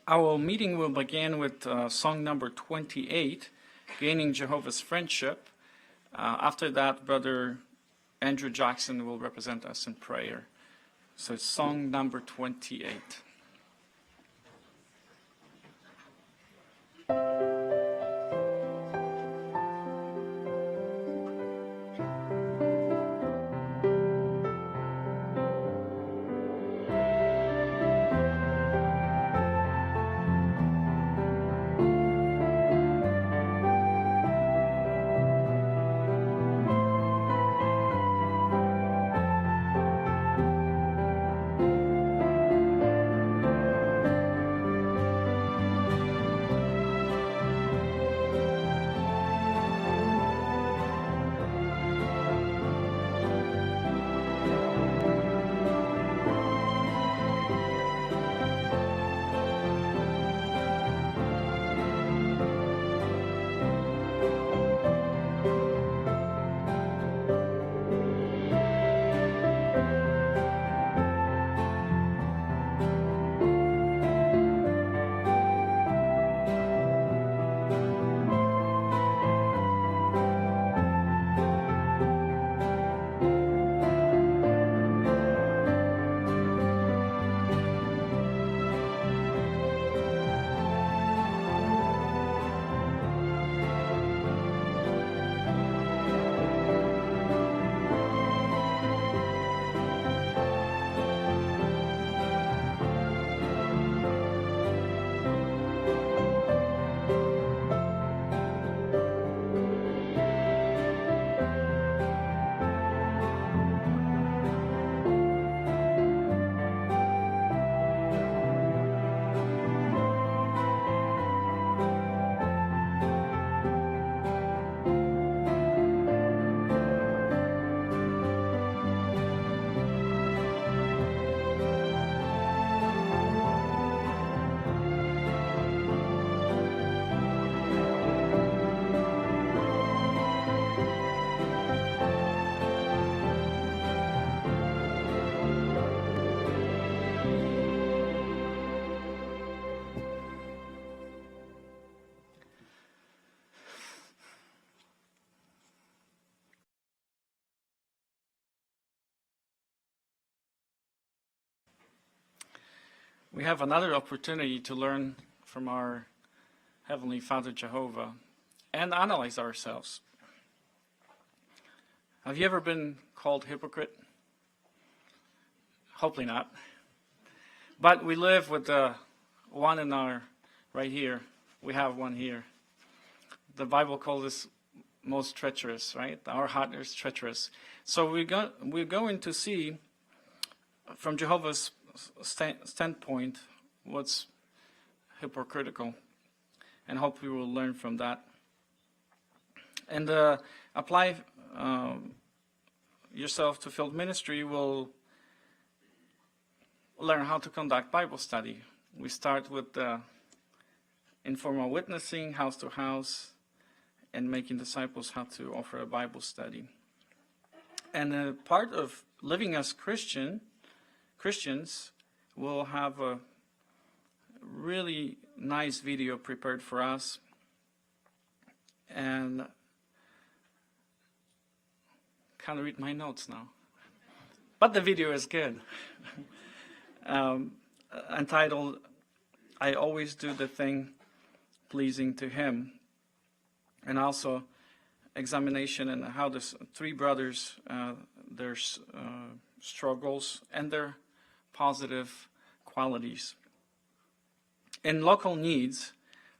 Our meeting will begin with song number 28, Gaining Jehovah's Friendship. After that, Brother Andrew Jackson will represent us in prayer. So it's song number 28. We have another opportunity to learn from our Heavenly Father Jehovah and analyze ourselves. Have you ever been called hypocrite? Hopefully not. But we live with one in our, right here. We have one here. The Bible calls us most treacherous, right? Our heart is treacherous. So we're going to see from Jehovah's standpoint what's hypocritical, and hope we will learn from that and apply yourself to field ministry. Will learn how to conduct Bible study. We start with informal witnessing, house to house, and making disciples how to offer a Bible study. And part of living as Christians will have a really nice video prepared for us. And can't read my notes now. But the video is good. Entitled, I Always Do the Thing Pleasing to Him. And also examination and how the three brothers, their struggles and their positive qualities. In local needs,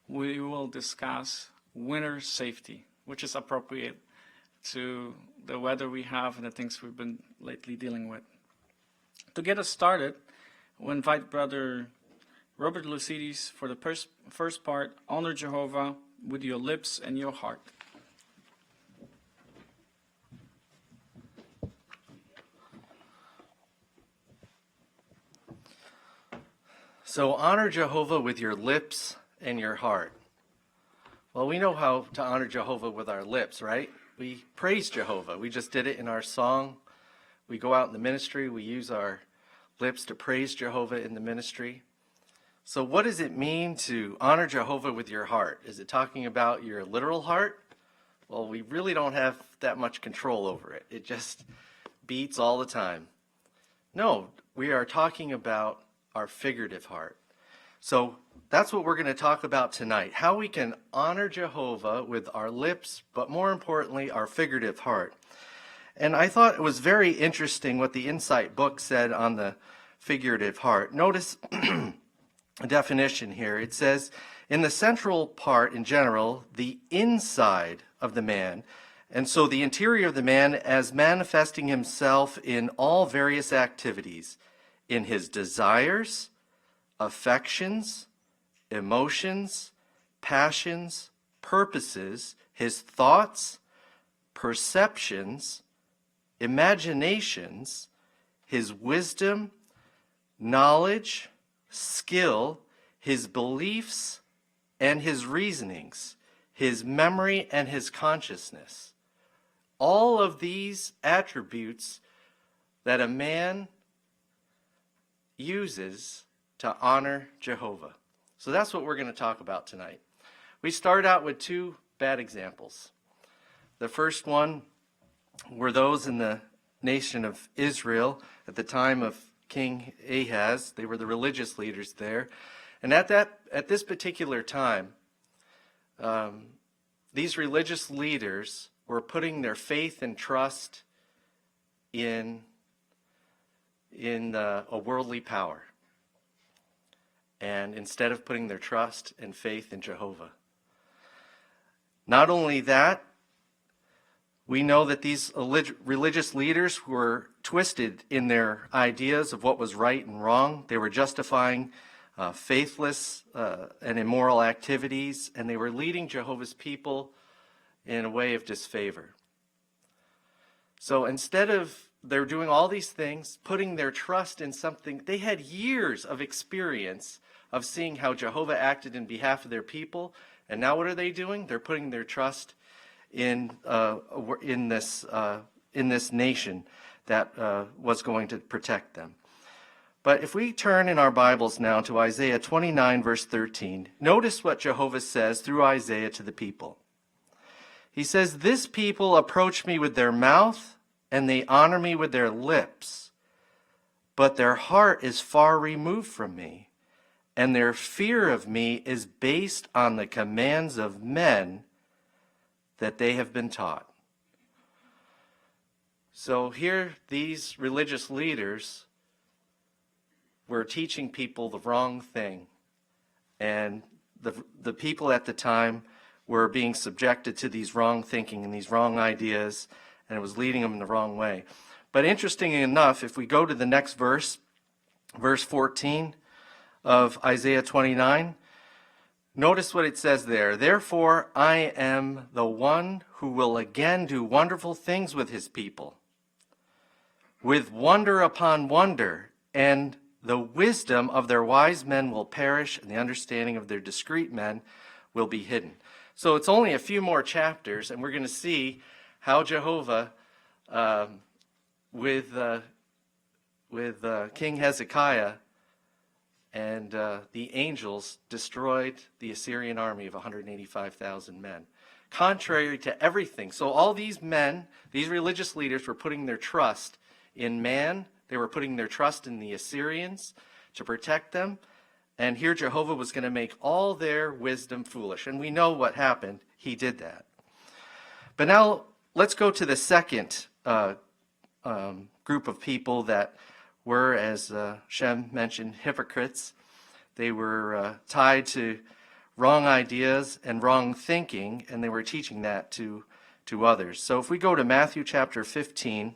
we will discuss winter safety, which is appropriate to the weather we have and the things we've been lately dealing with. To get us started, we'll invite Brother Robert Lucides for the first part, Honor Jehovah with Your Lips and Your Heart. So honor Jehovah with your lips and your heart. Well, we know how to honor Jehovah with our lips, right? We praise Jehovah. We just did it in our song. We go out in the ministry. We use our lips to praise Jehovah in the ministry. So what does it mean to honor Jehovah with your heart? Is it talking about your literal heart? Well, we really don't have that much control over it. It just beats all the time. No, we are talking about our figurative heart. So that's what we're going to talk about tonight, how we can honor Jehovah with our lips, but more importantly, our figurative heart. And I thought it was very interesting what the Insight book said on the figurative heart. Notice a definition here. It says, in the central part in general, the inside of the man, and so the interior of the man as manifesting himself in all various activities, in his desires, affections, emotions, passions, purposes, his thoughts, perceptions, imaginations, his wisdom, knowledge, skill, his beliefs, and his reasonings, his memory and his consciousness. All of these attributes that a man uses to honor Jehovah. So that's what we're going to talk about tonight. We start out with two bad examples. The first one were those in the nation of Israel at the time of King Ahaz. They were the religious leaders there. And at this particular time, these religious leaders were putting their faith and trust in a worldly power, and instead of putting their trust and faith in Jehovah. Not only that, we know that these religious leaders were twisted in their ideas of what was right and wrong. They were justifying faithless and immoral activities, and they were leading Jehovah's people in a way of disfavor. So instead of they're doing all these things, putting their trust in something, they had years of experience of seeing how Jehovah acted in behalf of their people, and now what are they doing? They're putting their trust in this nation that was going to protect them. But if we turn in our Bibles now to Isaiah 29, verse 13, notice what Jehovah says through Isaiah to the people. He says, "This people approach me with their mouth, and they honor me with their lips, but their heart is far removed from me, and their fear of me is based on the commands of men that they have been taught." So here, these religious leaders were teaching people the wrong thing, and the people at the time were being subjected to these wrong thinking and these wrong ideas, and it was leading them in the wrong way. But interestingly enough, if we go to the next verse, verse 14 of Isaiah 29, notice what it says there. "Therefore I am the one who will again do wonderful things with his people, with wonder upon wonder, and the wisdom of their wise men will perish, and the understanding of their discreet men will be hidden." So it's only a few more chapters, and we're going to see how Jehovah, with King Hezekiah and the angels, destroyed the Assyrian army of 185,000 men, contrary to everything. So all these men, these religious leaders, were putting their trust in man. They were putting their trust in the Assyrians to protect them. And here Jehovah was going to make all their wisdom foolish. And we know what happened. He did that. But now let's go to the second group of people that were, as Shem mentioned, hypocrites. They were tied to wrong ideas and wrong thinking, and they were teaching that to others. So if we go to Matthew chapter 15,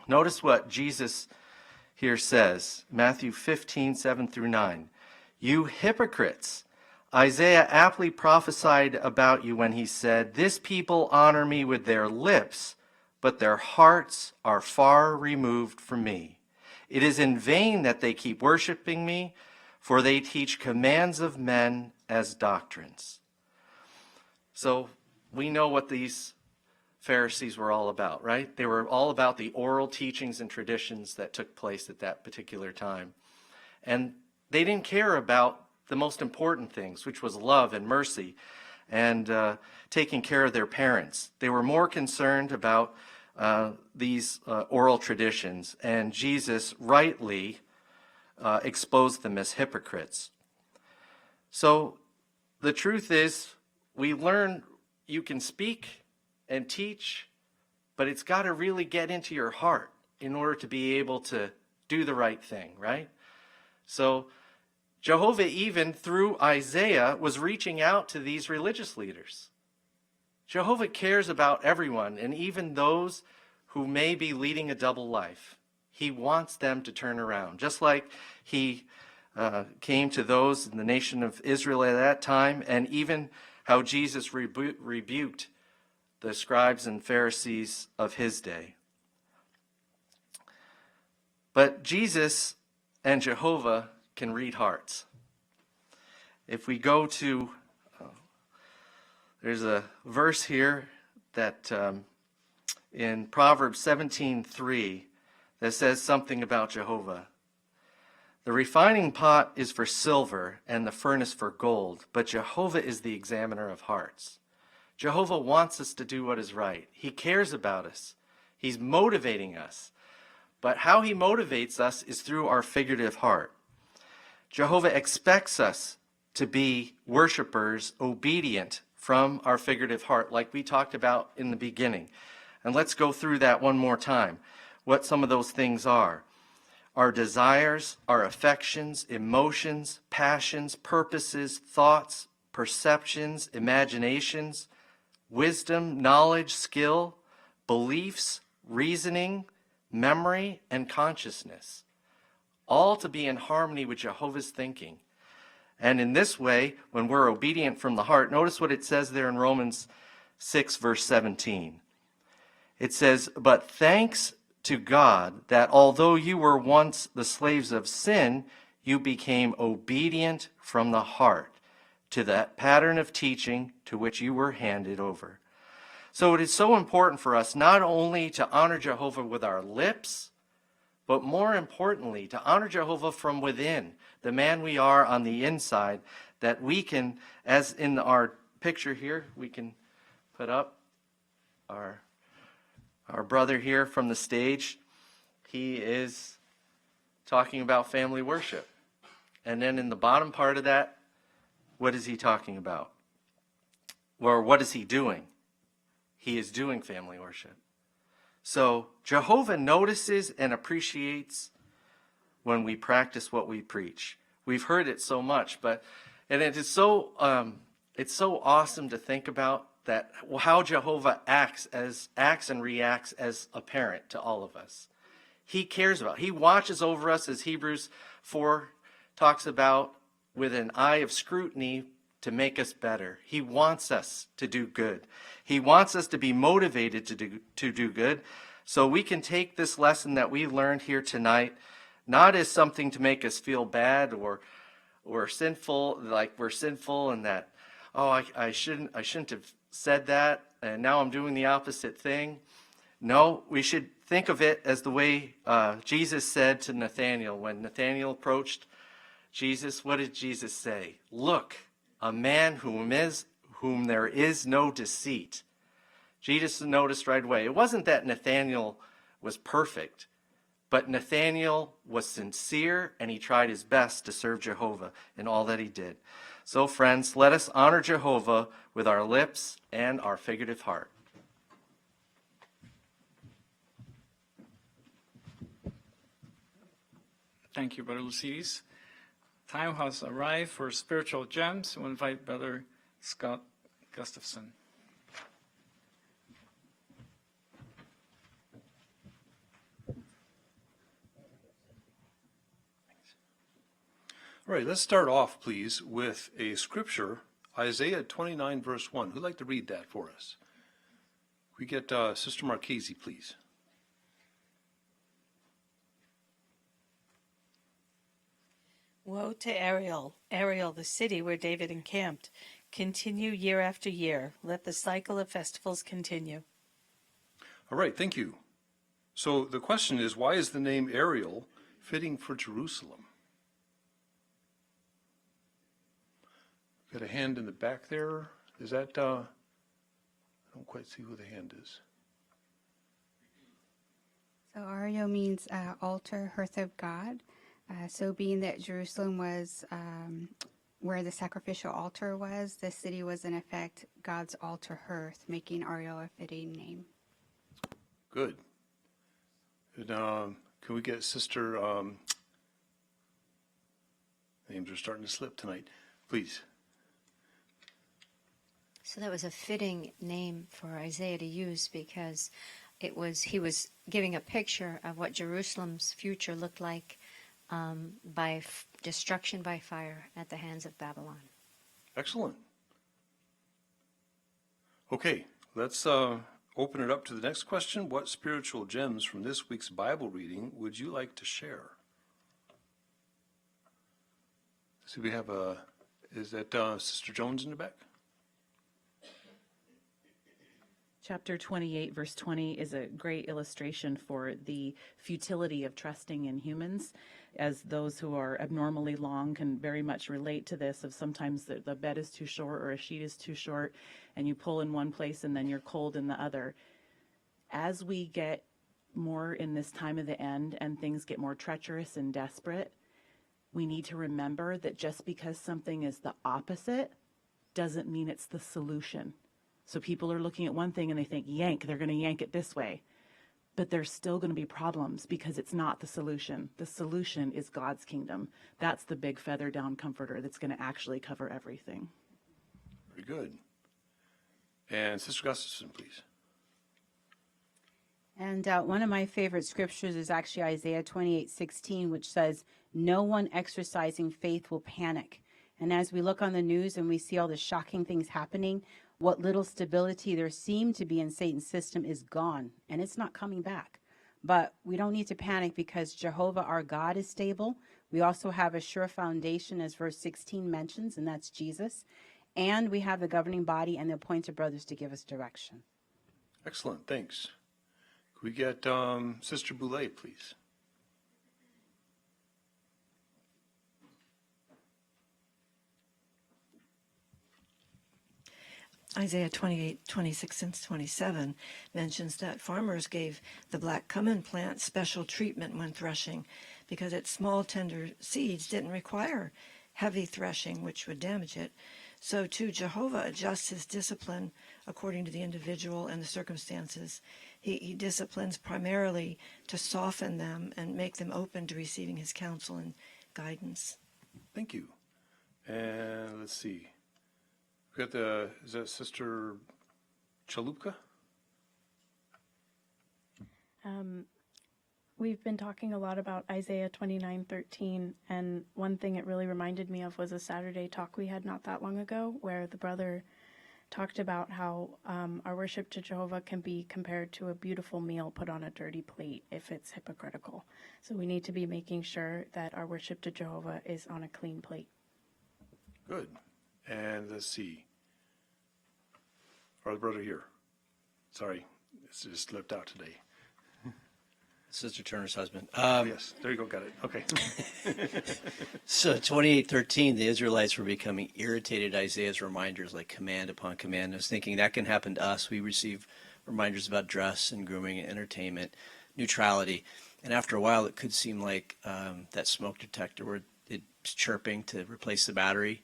notice what Jesus here says. Matthew 15, 7 through 9. "You hypocrites, Isaiah aptly prophesied about you when he said, 'This people honor me with their lips, but their hearts are far removed from me. It is in vain that they keep worshiping me, for they teach commands of men as doctrines.'" So we know what these Pharisees were all about, right? They were all about the oral teachings and traditions that took place at that particular time. And they didn't care about the most important things, which was love and mercy and taking care of their parents. They were more concerned about these oral traditions, and Jesus rightly exposed them as hypocrites. So the truth is, we learn you can speak and teach, but it's got to really get into your heart in order to be able to do the right thing, right? So Jehovah, even through Isaiah, was reaching out to these religious leaders. Jehovah cares about everyone, and even those who may be leading a double life. He wants them to turn around, just like he came to those in the nation of Israel at that time, and even how Jesus rebuked the scribes and Pharisees of his day. But Jesus and Jehovah can read hearts. If we go to, there's a verse here that in Proverbs 17:3 that says something about Jehovah. The refining pot is for silver and the furnace for gold, but Jehovah is the examiner of hearts. Jehovah wants us to do what is right. He cares about us. He's motivating us. But how he motivates us is through our figurative heart. Jehovah expects us to be worshipers, obedient from our figurative heart, like we talked about in the beginning. And let's go through that one more time, what some of those things are. Our desires, our affections, emotions, passions, purposes, thoughts, perceptions, imaginations, wisdom, knowledge, skill, beliefs, reasoning, memory, and consciousness, all to be in harmony with Jehovah's thinking. And in this way, when we're obedient from the heart, notice what it says there in Romans 6, verse 17. It says, "But thanks to God that although you were once the slaves of sin, you became obedient from the heart to that pattern of teaching to which you were handed over." So it is so important for us not only to honor Jehovah with our lips, but more importantly, to honor Jehovah from within, the man we are on the inside, that we can, as in our picture here, we can put up our brother here from the stage. He is talking about family worship. And then in the bottom part of that, what is he talking about? Or what is he doing? He is doing family worship. So Jehovah notices and appreciates when we practice what we preach. We've heard it so much, and it is so it's so awesome to think about that how Jehovah acts and reacts as a parent to all of us. He cares about. He watches over us, as Hebrews 4 talks about, with an eye of scrutiny to make us better. He wants us to do good. He wants us to be motivated to do good. So we can take this lesson that we learned here tonight, not as something to make us feel bad or sinful, like we're sinful and that, oh, I shouldn't have said that, and now I'm doing the opposite thing. No, we should think of it as the way Jesus said to Nathanael. When Nathanael approached Jesus, what did Jesus say? "Look, a man whom there is no deceit." Jesus noticed right away. It wasn't that Nathanael was perfect, but Nathanael was sincere, and he tried his best to serve Jehovah in all that he did. So friends, let us honor Jehovah with our lips and our figurative heart. Thank you, Brother Lucidis. Time has arrived for spiritual gems. We'll invite Brother Scott Gustafson. All right, let's start off, please, with a scripture, Isaiah 29, verse 1. Who'd like to read that for us? We get Sister Marchese, please. Woe to Ariel, the city where David encamped. Continue year after year. Let the cycle of festivals continue. All right, thank you. So the question is, why is the name Ariel fitting for Jerusalem? Got a hand in the back there. Is that, I don't quite see who the hand is. So Ario means altar, hearth of God. So being that Jerusalem was where the sacrificial altar was, the city was in effect God's altar hearth, making Ario a fitting name. Good. And, can we get Sister, names are starting to slip tonight, please. So that was a fitting name for Isaiah to use because he was giving a picture of what Jerusalem's future looked like by destruction by fire at the hands of Babylon. Excellent. Okay, let's open it up to the next question. What spiritual gems from this week's Bible reading would you like to share? So we have is that Sister Jones in the back? Chapter 28, verse 20 is a great illustration for the futility of trusting in humans, as those who are abnormally long can very much relate to this, of sometimes the bed is too short or a sheet is too short, and you pull in one place and then you're cold in the other. As we get more in this time of the end and things get more treacherous and desperate, we need to remember that just because something is the opposite doesn't mean it's the solution. So people are looking at one thing and they think, yank, they're going to yank it this way. But there's still going to be problems because it's not the solution. The solution is God's kingdom. That's the big feather down comforter that's going to actually cover everything. Very good. And Sister Gustafson, please. And one of my favorite scriptures is actually Isaiah 28:16, which says, "No one exercising faith will panic." And as we look on the news and we see all the shocking things happening, what little stability there seemed to be in Satan's system is gone, and it's not coming back. But we don't need to panic because Jehovah, our God, is stable. We also have a sure foundation, as verse 16 mentions, and that's Jesus. And we have the governing body and the appointed brothers to give us direction. Excellent, thanks. Could we get Sister Boulay, please? Isaiah 28:26 and 27 mentions that farmers gave the black cumin plant special treatment when threshing because its small tender seeds didn't require heavy threshing, which would damage it. So too, Jehovah adjusts his discipline according to the individual and the circumstances. He disciplines primarily to soften them and make them open to receiving his counsel and guidance. Thank you. And let's see. We got is that Sister Chalupka? We've been talking a lot about Isaiah 29:13, and one thing it really reminded me of was a Saturday talk we had not that long ago, where the brother talked about how our worship to Jehovah can be compared to a beautiful meal put on a dirty plate if it's hypocritical. So we need to be making sure that our worship to Jehovah is on a clean plate. Good. And let's see. Our brother here. Sorry, it's just slipped out today. Sister Turner's husband. Yes, there you go, got it. Okay. So 28:13, the Israelites were becoming irritated at Isaiah's reminders like command upon command. I was thinking that can happen to us. We receive reminders about dress and grooming and entertainment, neutrality. And after a while, it could seem like that smoke detector where it's chirping to replace the battery.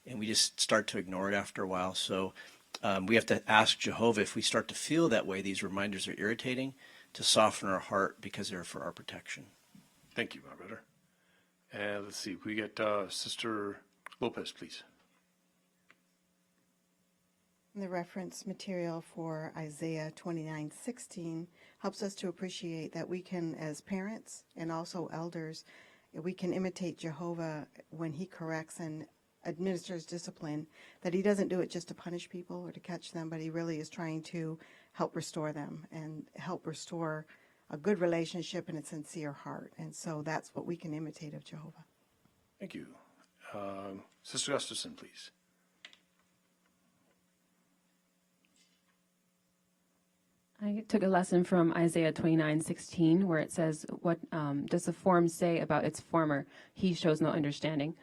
And we just start to ignore it after a while. So we have to ask Jehovah if we start to feel that way, these reminders are irritating, to soften our heart because they're for our protection. Thank you, my brother. And let's see, we get Sister Lopez, please. The reference material for Isaiah 29:16 helps us to appreciate that we can, as parents and also elders, we can imitate Jehovah when he corrects and administers discipline, that he doesn't do it just to punish people or to catch them, but he really is trying to help restore them and help restore a good relationship and a sincere heart. And so that's what we can imitate of Jehovah. Thank you. Sister Gustafson, please. I took a lesson from Isaiah 29:16, where it says, what does the form say about its former? He shows no understanding.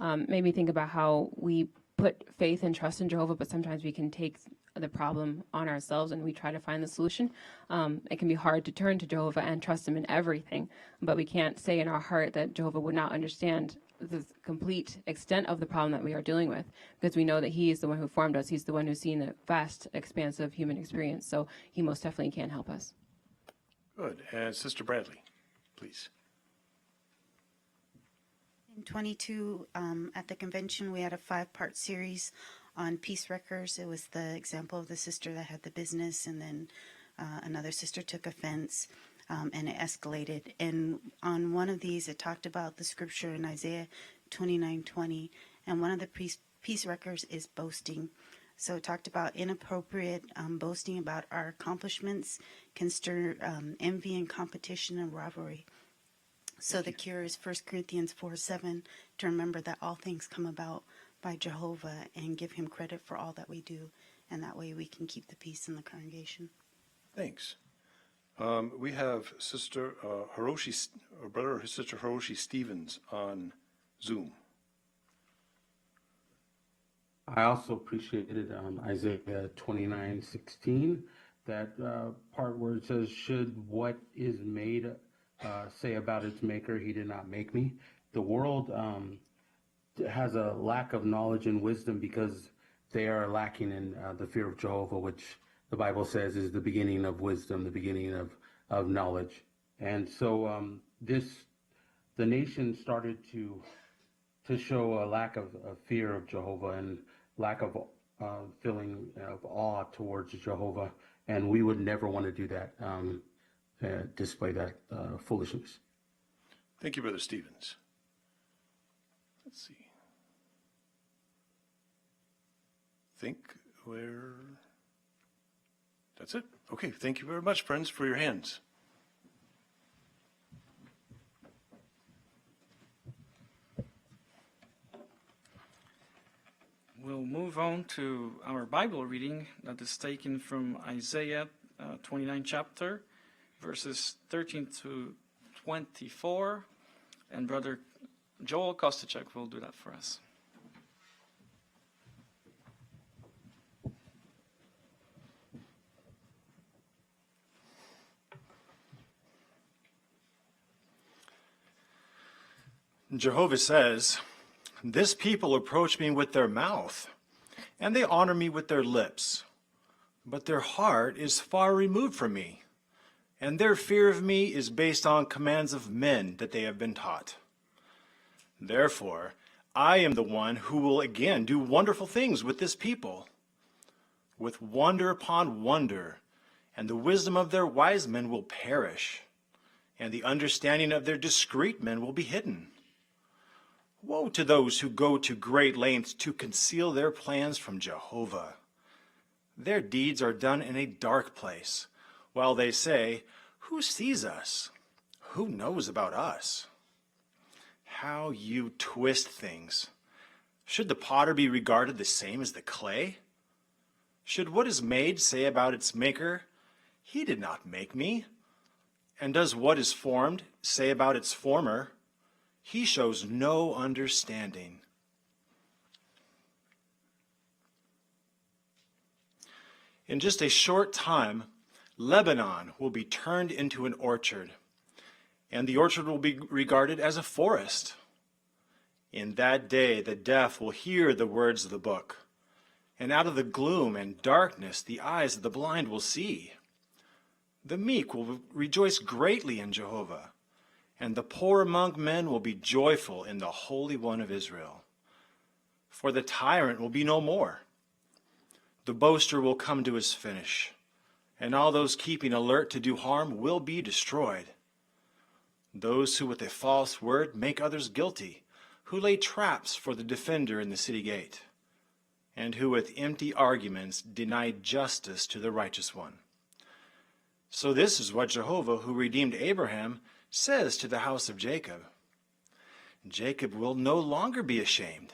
Made me think about how we put faith and trust in Jehovah, but sometimes we can take the problem on ourselves and we try to find the solution. It can be hard to turn to Jehovah and trust him in everything, but we can't say in our heart that Jehovah would not understand the complete extent of the problem that we are dealing with, because we know that he is the one who formed us. He's the one who's seen the vast expanse of human experience, so he most definitely can help us. Good. And Sister Bradley, please. In 22, at the convention, we had a 5-part series on peace wreckers. It was the example of the sister that had the business, and then another sister took offense, and it escalated. And on one of these, it talked about the scripture in Isaiah 29:20, and one of the peace wreckers is boasting. So it talked about inappropriate boasting about our accomplishments can stir envy and competition and rivalry. So the cure is 1 Corinthians 4:7, to remember that all things come about by Jehovah and give him credit for all that we do. And that way we can keep the peace in the congregation. Thanks. We have Sister Hiroshi, or Brother Sister Hiroshi Stevens on Zoom. I also appreciated Isaiah 29:16, that part where it says, should what is made say about its maker, he did not make me. The world has a lack of knowledge and wisdom because they are lacking in the fear of Jehovah, which the Bible says is the beginning of wisdom, the beginning of knowledge. And so the nation started to show a lack of fear of Jehovah and lack of feeling of awe towards Jehovah. And we would never want to do that, display that foolishness. Thank you, Brother Stevens. Let's see. That's it? Okay, thank you very much, friends, for your hands. We'll move on to our Bible reading that is taken from Isaiah 29 chapter, verses 13 to 24, and Brother Joel Kostachek will do that for us. Jehovah says, "This people approach me with their mouth, and they honor me with their lips, but their heart is far removed from me, and their fear of me is based on commands of men that they have been taught. Therefore, I am the one who will again do wonderful things with this people, with wonder upon wonder, and the wisdom of their wise men will perish, and the understanding of their discreet men will be hidden. Woe to those who go to great lengths to conceal their plans from Jehovah. Their deeds are done in a dark place, while they say, 'Who sees us? Who knows about us?' How you twist things. Should the potter be regarded the same as the clay? Should what is made say about its maker, 'He did not make me'? And does what is formed say about its former, 'He shows no understanding'? In just a short time, Lebanon will be turned into an orchard, and the orchard will be regarded as a forest. In that day, the deaf will hear the words of the book, and out of the gloom and darkness, the eyes of the blind will see. The meek will rejoice greatly in Jehovah, and the poor among men will be joyful in the Holy One of Israel. For the tyrant will be no more. The boaster will come to his finish, and all those keeping alert to do harm will be destroyed. Those who with a false word make others guilty, who lay traps for the defender in the city gate, and who with empty arguments deny justice to the righteous one. So this is what Jehovah, who redeemed Abraham, says to the house of Jacob. Jacob will no longer be ashamed,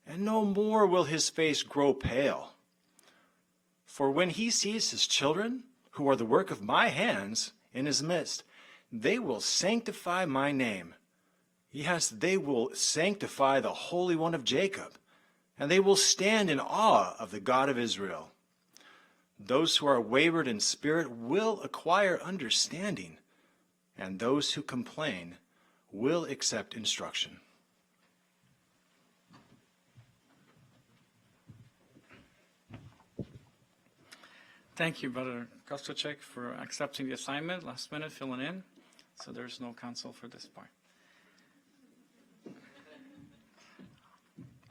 and no more will his face grow pale. For when he sees his children, who are the work of my hands, in his midst, they will sanctify my name. Yes, they will sanctify the Holy One of Jacob, and they will stand in awe of the God of Israel. Those who are wayward in spirit will acquire understanding, and those who complain will accept instruction. Thank you, Brother Kostacek, for accepting the assignment, last minute filling in. So there's no counsel for this part.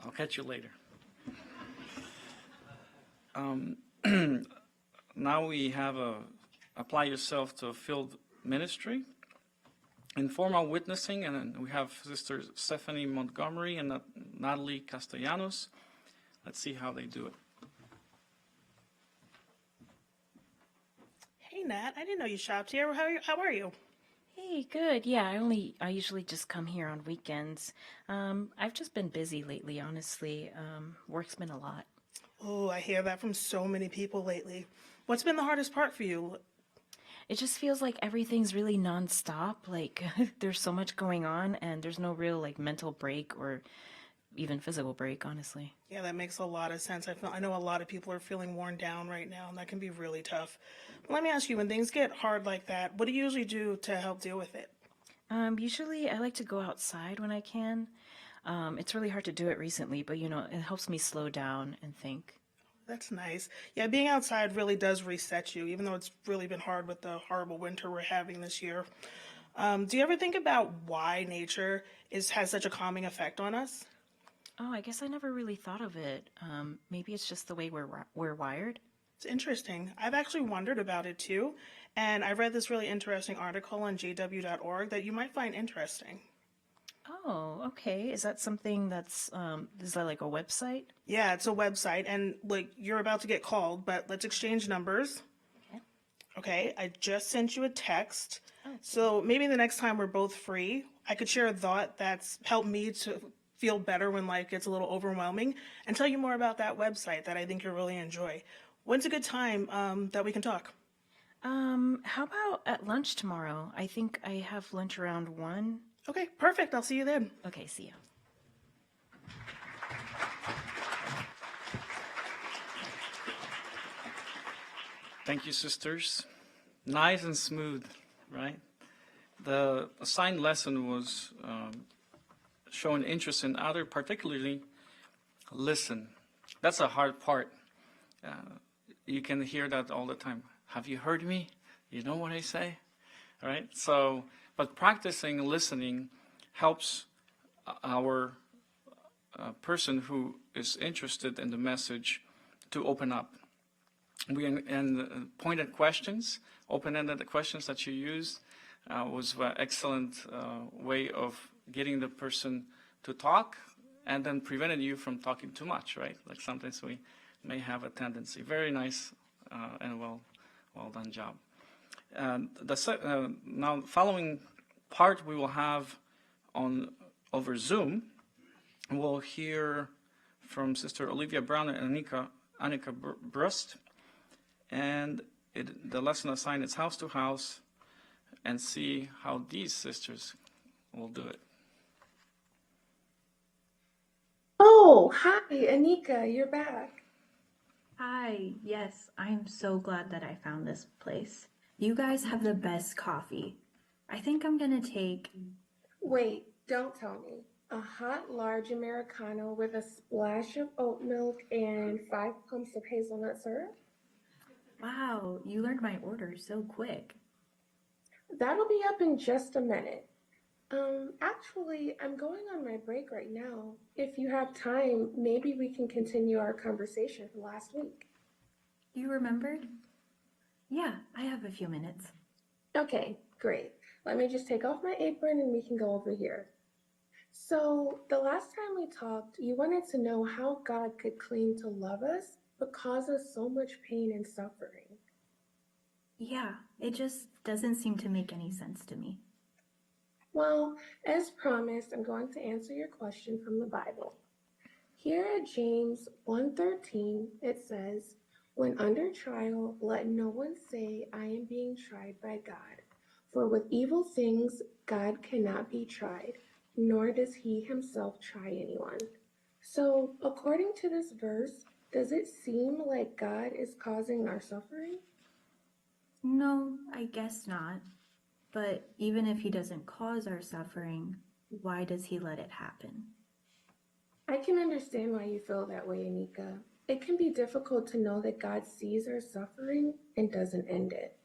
I'll catch you later. Now we have apply yourself to a field ministry, informal witnessing, and then we have Sister Stephanie Montgomery and Natalie Castellanos. Let's see how they do it. Hey Nat, I didn't know you shopped here. How are you? Hey, good. Yeah, I usually just come here on weekends. I've just been busy lately, honestly. Work's been a lot. Oh, I hear that from so many people lately. What's been the hardest part for you? It just feels like everything's really nonstop. Like there's so much going on and there's no real like mental break or even physical break, honestly. Yeah, that makes a lot of sense. I know a lot of people are feeling worn down right now, and that can be really tough. Let me ask you, when things get hard like that, what do you usually do to help deal with it? Usually I like to go outside when I can. It's really hard to do it recently, but it helps me slow down and think. That's nice. Yeah, being outside really does reset you, even though it's really been hard with the horrible winter we're having this year. Do you ever think about why nature has such a calming effect on us? Oh, I guess I never really thought of it. Maybe it's just the way we're wired. It's interesting. I've actually wondered about it too, and I read this really interesting article on jw.org that you might find interesting. Oh, okay. Is that something that's, is that like a website? Yeah, it's a website, and like you're about to get called, but let's exchange numbers. Okay, I just sent you a text. So maybe the next time we're both free, I could share a thought that's helped me to feel better when life gets a little overwhelming and tell you more about that website that I think you'll really enjoy. When's a good time that we can talk? How about at lunch tomorrow? I think I have lunch around 1. Okay, perfect. I'll see you then. Okay, see you. Thank you, sisters. Nice and smooth, right? The assigned lesson was showing interest in other, particularly listen. That's a hard part. You can hear that all the time. Have you heard me? You know what I say? All right? So, but practicing listening helps our person who is interested in the message to open up. And pointed questions, open-ended questions that you used was an excellent way of getting the person to talk and then prevented you from talking too much, right? Like sometimes we may have a tendency. Very nice and well done job. Now, following part we will have over Zoom. We'll hear from Sister Olivia Brown and Annika Brust. And the lesson assigned is house to house, and see how these sisters will do it. Oh, hi, Anika, you're back. Hi, yes, I'm so glad that I found this place. You guys have the best coffee. I think I'm gonna take... Wait, don't tell me. A hot, large Americano with a splash of oat milk and 5 pumps of hazelnut syrup? Wow, you learned my order so quick. That'll be up in just a minute. Actually, I'm going on my break right now. If you have time, maybe we can continue our conversation from last week. You remembered? Yeah, I have a few minutes. Okay, great. Let me just take off my apron and we can go over here. So, the last time we talked, you wanted to know how God could claim to love us, but cause us so much pain and suffering. Yeah, it just doesn't seem to make any sense to me. Well, as promised, I'm going to answer your question from the Bible. Here at James 1:13, it says, "When under trial, let no one say, 'I am being tried by God.' For with evil things, God cannot be tried, nor does he himself try anyone." So, according to this verse, does it seem like God is causing our suffering? No, I guess not. But even if he doesn't cause our suffering, why does he let it happen? I can understand why you feel that way, Anika. It can be difficult to know that God sees our suffering and doesn't end it.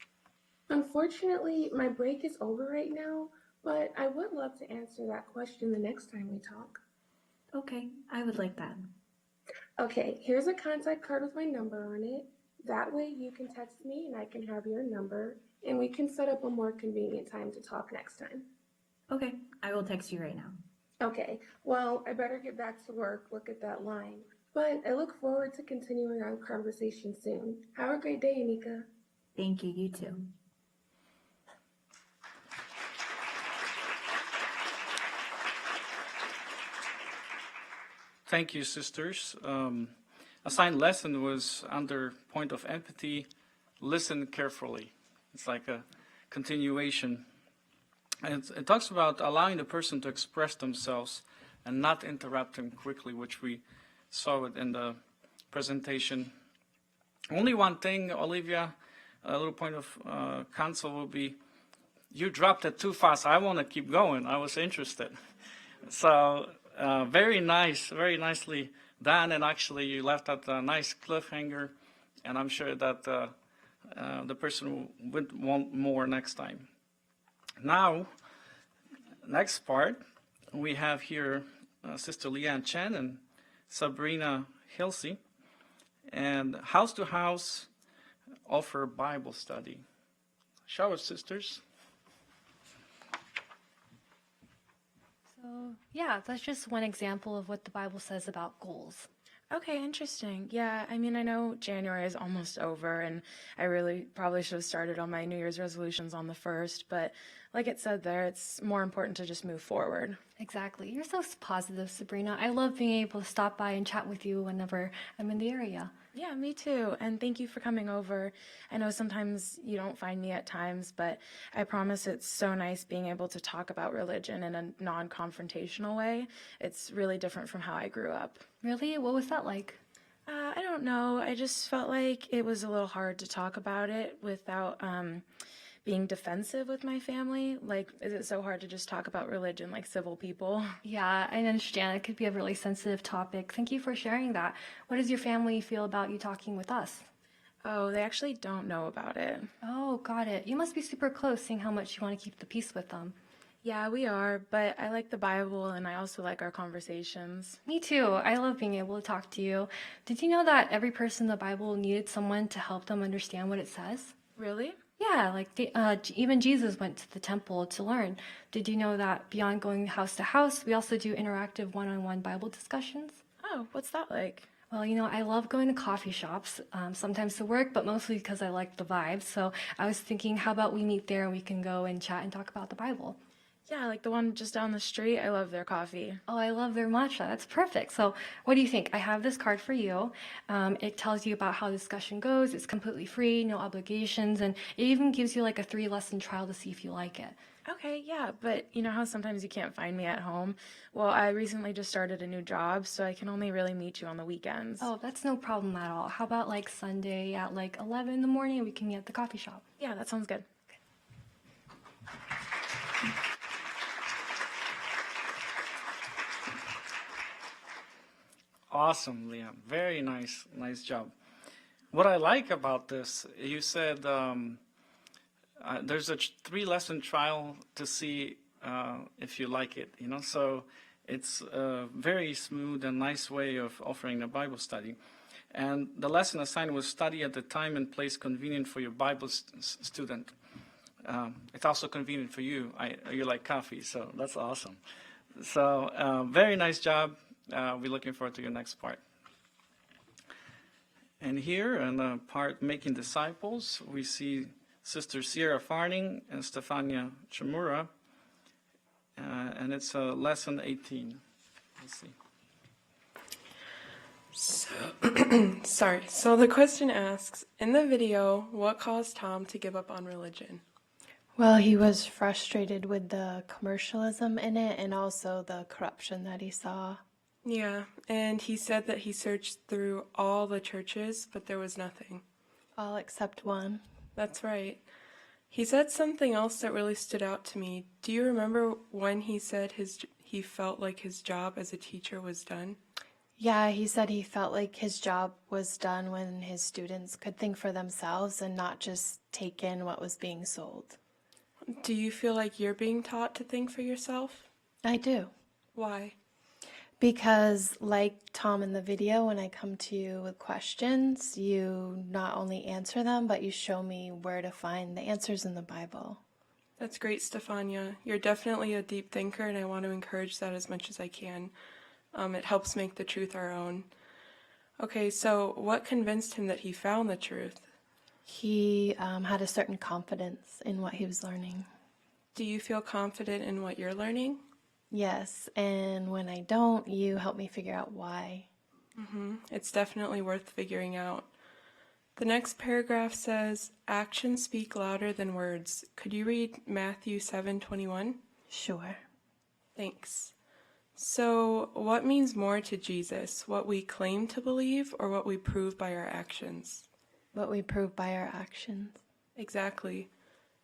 Unfortunately, my break is over right now, but I would love to answer that question the next time we talk. Okay, I would like that. Okay, here's a contact card with my number on it. That way you can text me and I can have your number, and we can set up a more convenient time to talk next time. Okay, I will text you right now. Okay, well, I better get back to work, look at that line. But I look forward to continuing our conversation soon. Have a great day, Anika. Thank you, you too. Thank you, sisters. Assigned lesson was under point of empathy, listen carefully. It's like a continuation. And it talks about allowing the person to express themselves and not interrupt them quickly, which we saw it in the presentation. Only one thing, Olivia, a little point of counsel will be, you dropped it too fast. I want to keep going. I was interested. So very nice, very nicely done. And actually you left out a nice cliffhanger. And I'm sure that the person would want more next time. Now, next part, we have here Sister Leanne Chen and Sabrina Hilsey, and House to House offer Bible study. Show us, sisters. So, yeah, that's just one example of what the Bible says about goals. Okay, interesting. Yeah, I mean, I know January is almost over, and I really probably should have started on my New Year's resolutions on the 1st, but like it said there, it's more important to just move forward. Exactly. You're so positive, Sabrina. I love being able to stop by and chat with you whenever I'm in the area. Yeah, me too. And thank you for coming over. I know sometimes you don't find me at times, but I promise it's so nice being able to talk about religion in a non-confrontational way. It's really different from how I grew up. Really? What was that like? I don't know. I just felt like it was a little hard to talk about it without being defensive with my family. Like, is it so hard to just talk about religion like civil people? Yeah, I understand. It could be a really sensitive topic. Thank you for sharing that. What does your family feel about you talking with us? Oh, they actually don't know about it. Oh, got it. You must be super close, seeing how much you want to keep the peace with them. Yeah, we are, but I like the Bible and I also like our conversations. Me too. I love being able to talk to you. Did you know that every person in the Bible needed someone to help them understand what it says? Really? Yeah, like even Jesus went to the temple to learn. Did you know that beyond going house to house, we also do interactive one-on-one Bible discussions? Oh, what's that like? Well, you know, I love going to coffee shops, sometimes to work, but mostly because I like the vibe. So I was thinking, how about we meet there and we can go and chat and talk about the Bible? Yeah, like the one just down the street. I love their coffee. Oh, I love their matcha. That's perfect. So what do you think? I have this card for you. It tells you about how the discussion goes. It's completely free, no obligations, and it even gives you like a 3-lesson trial to see if you like it. Okay, yeah, but you know how sometimes you can't find me at home? Well, I recently just started a new job, so I can only really meet you on the weekends. Oh, that's no problem at all. How about like Sunday at like 11 in the morning and we can meet at the coffee shop? Yeah, that sounds good. Awesome, Liam. Very nice, nice job. What I like about this, you said there's a 3-lesson trial to see if you like it, you know, so it's a very smooth and nice way of offering a Bible study. And the lesson assigned was study at the time and place convenient for your Bible student. It's also convenient for you. You like coffee, so that's awesome. So very nice job. We're looking forward to your next part. And here in the part Making Disciples, we see Sister Sierra Farning and Stefania Chamura, and it's lesson 18. Let's see. So the question asks, in the video, what caused Tom to give up on religion? Well, he was frustrated with the commercialism in it and also the corruption that he saw. Yeah, and he said that he searched through all the churches, but there was nothing. All except one. That's right. He said something else that really stood out to me. Do you remember when he said he felt like his job as a teacher was done? Yeah, he said he felt like his job was done when his students could think for themselves and not just take in what was being sold. Do you feel like you're being taught to think for yourself? I do. Why? Because, like Tom in the video, when I come to you with questions, you not only answer them, but you show me where to find the answers in the Bible. That's great, Stefania. You're definitely a deep thinker, and I want to encourage that as much as I can. It helps make the truth our own. Okay, so what convinced him that he found the truth? He had a certain confidence in what he was learning. Do you feel confident in what you're learning? Yes, and when I don't, you help me figure out why. It's definitely worth figuring out. The next paragraph says, actions speak louder than words. Could you read Matthew 7:21? Sure. Thanks. So, what means more to Jesus, what we claim to believe or what we prove by our actions? What we prove by our actions. Exactly.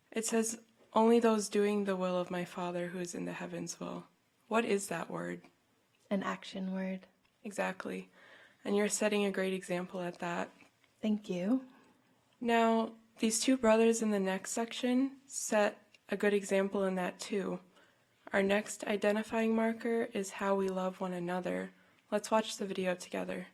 It says, only those doing the will of my Father who is in the heavens will. What is that word? An action word. Exactly. And you're setting a great example at that. Thank you. Now, these two brothers in the next section set a good example in that too. Our next identifying marker is how we love one another. Let's watch the video together.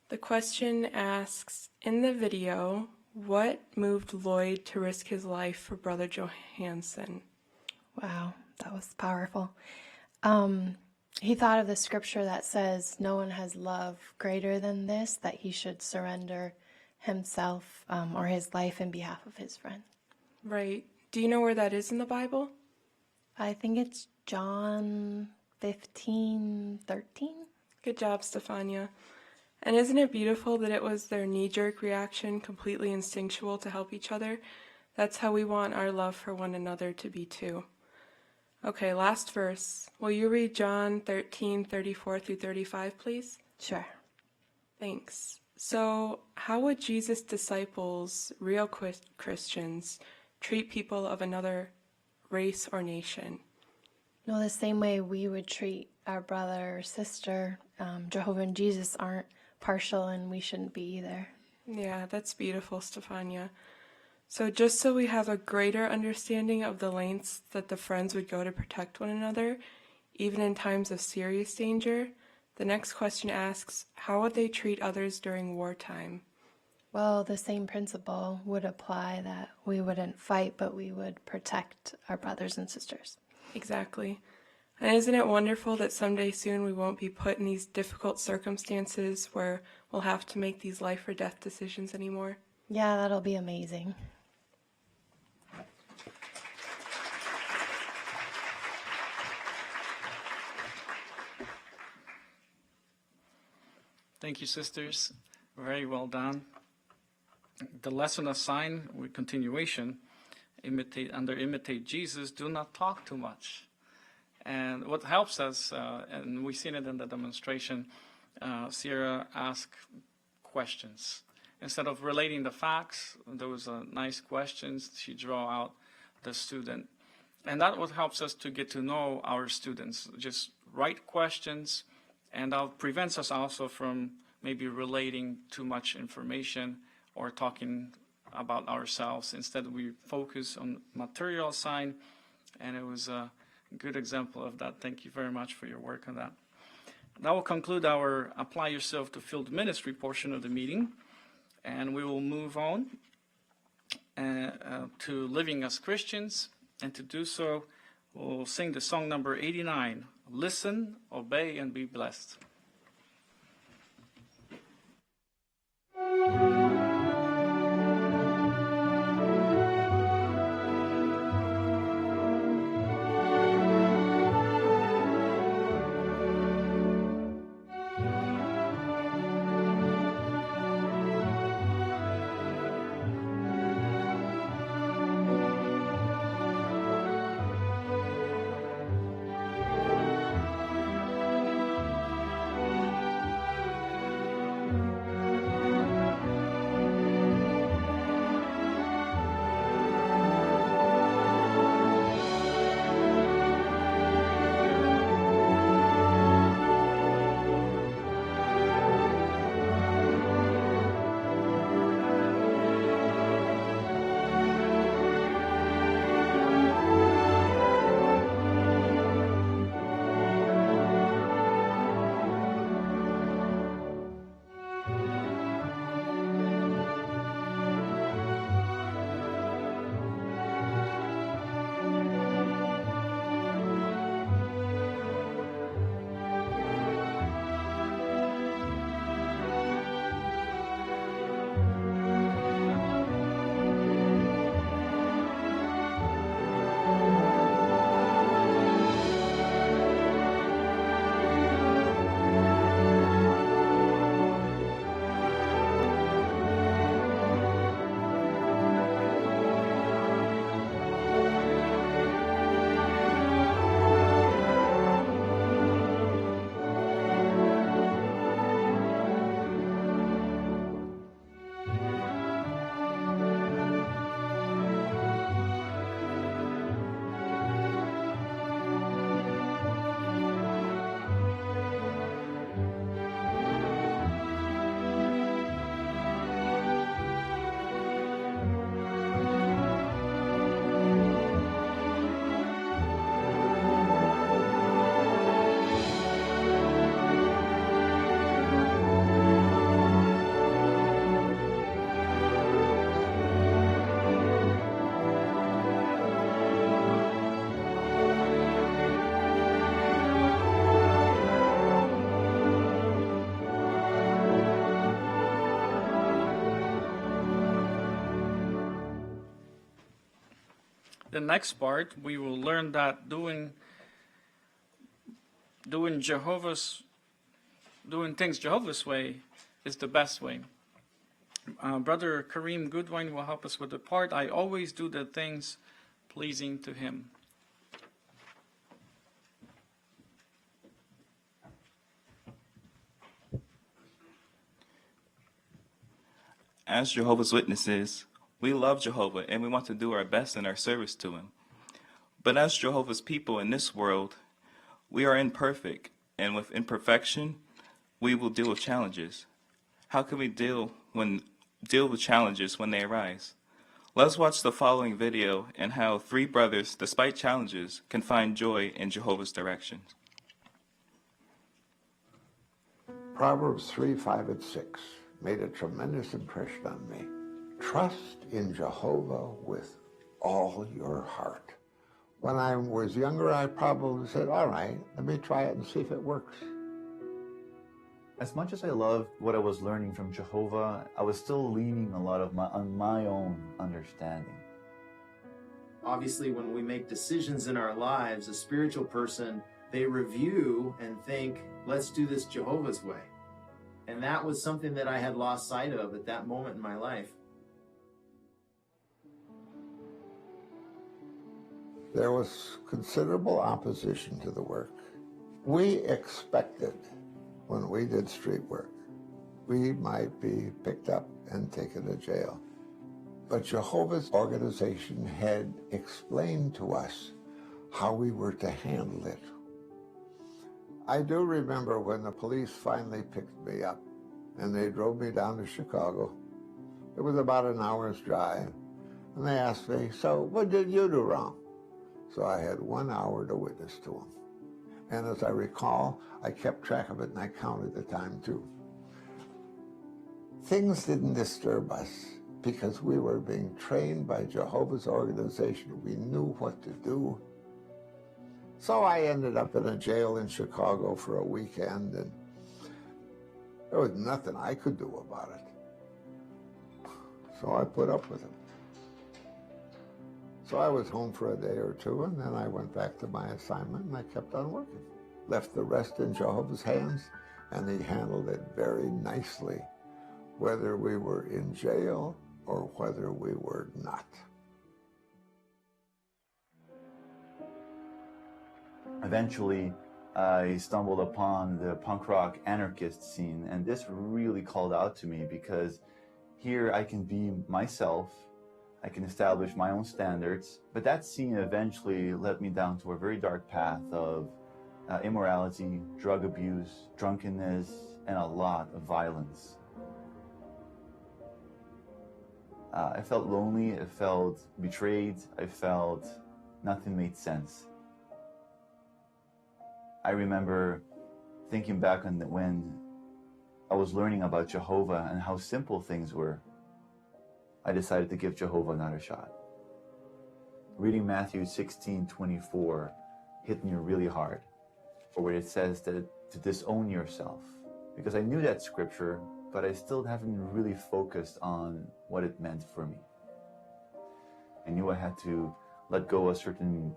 The question asks, in the video, what moved Lloyd to risk his life for Brother Johansson? Wow, that was powerful. He thought of the scripture that says, no one has love greater than this, that he should surrender himself or his life in behalf of his friend. Right. Do you know where that is in the Bible? I think it's John 15:13. Good job, Stefania. And isn't it beautiful that it was their knee-jerk reaction, completely instinctual to help each other? That's how we want our love for one another to be too. Okay, last verse. Will you read John 13:34 through 35, please? Sure. Thanks. So, how would Jesus' disciples, real Christians, treat people of another race or nation? No, the same way we would treat our brother or sister. Jehovah and Jesus aren't partial, and we shouldn't be either. Yeah, that's beautiful, Stefania. So just so we have a greater understanding of the lengths that the friends would go to protect one another, even in times of serious danger, the next question asks, how would they treat others during wartime? Well, the same principle would apply, that we wouldn't fight, but we would protect our brothers and sisters. Exactly. And isn't it wonderful that someday soon we won't be put in these difficult circumstances where we'll have to make these life or death decisions anymore? Yeah, that'll be amazing. Thank you, sisters. Very well done. The lesson assigned with continuation, imitate Jesus, do not talk too much. And what helps us, and we've seen it in the demonstration, Sierra asked questions. Instead of relating the facts, those nice questions, she draw out the student. And that what helps us to get to know our students. Just right questions, and that prevents us also from maybe relating too much information or talking about ourselves. Instead, we focus on material side, and it was a good example of that. Thank you very much for your work on that. That will conclude our Apply Yourself to Field Ministry portion of the meeting, and we will move on to Living as Christians. And to do so, we'll sing the song number 89, Listen, Obey, and Be Blessed. the next part, we will learn that doing things Jehovah's way is the best way. Brother Kareem Goodwine will help us with the part, I always do the things pleasing to him. As Jehovah's Witnesses, we love Jehovah and we want to do our best in our service to him. But as Jehovah's people in this world, we are imperfect, and with imperfection, we will deal with challenges. How can we deal with challenges when they arise? Let's watch the following video and how three brothers, despite challenges, can find joy in Jehovah's direction. Proverbs 3, 5, and 6 made a tremendous impression on me. Trust in Jehovah with all your heart. When I was younger, I probably said, all right, let me try it and see if it works. As much as I loved what I was learning from Jehovah, I was still leaning a lot on my own understanding. Obviously, when we make decisions in our lives, a spiritual person, they review and think, let's do this Jehovah's way. And that was something that I had lost sight of at that moment in my life. There was considerable opposition to the work. We expected, when we did street work, we might be picked up and taken to jail. But Jehovah's organization had explained to us how we were to handle it. I do remember when the police finally picked me up and they drove me down to Chicago. It was about an hour's drive. And they asked me, so what did you do wrong? So I had 1 hour to witness to them. And as I recall, I kept track of it and I counted the time too. Things didn't disturb us because we were being trained by Jehovah's organization. We knew what to do. So I ended up in a jail in Chicago for a weekend, and there was nothing I could do about it. So I put up with it. So I was home for a day or two, and then I went back to my assignment, and I kept on working. Left the rest in Jehovah's hands, and he handled it very nicely, whether we were in jail or whether we were not. Eventually, I stumbled upon the punk rock anarchist scene, and this really called out to me because here I can be myself, I can establish my own standards, but that scene eventually led me down to a very dark path of immorality, drug abuse, drunkenness, and a lot of violence. I felt lonely, I felt betrayed, I felt nothing made sense. I remember thinking back on when I was learning about Jehovah and how simple things were. I decided to give Jehovah another shot. Reading Matthew 16:24 hit me really hard, where it says that to disown yourself. Because I knew that scripture, but I still haven't really focused on what it meant for me. I knew I had to let go of certain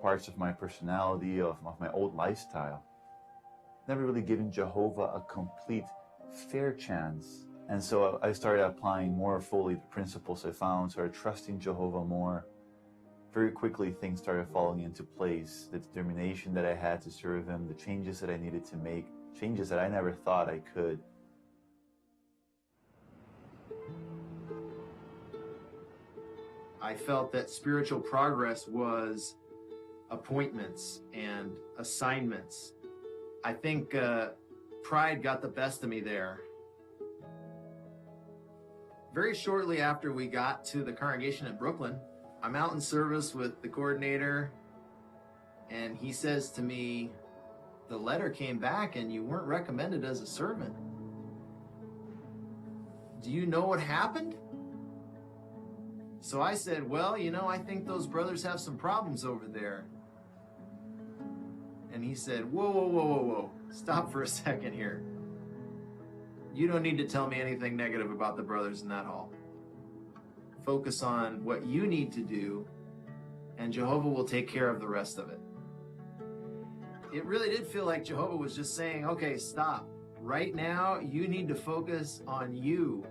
parts of my personality, of my old lifestyle. Never really given Jehovah a complete fair chance. And so I started applying more fully the principles I found, started trusting Jehovah more. Very quickly, things started falling into place. The determination that I had to serve him, the changes that I needed to make, changes that I never thought I could. I felt that spiritual progress was appointments and assignments. I think pride got the best of me there. Very shortly after we got to the congregation in Brooklyn, I'm out in service with the coordinator, and he says to me, the letter came back and you weren't recommended as a servant. Do you know what happened? So I said, well, I think those brothers have some problems over there. And he said, whoa, stop for a second here. You don't need to tell me anything negative about the brothers in that hall. Focus on what you need to do and Jehovah will take care of the rest of it. It really did feel like Jehovah was just saying, okay, stop. Right now, you need to focus on you.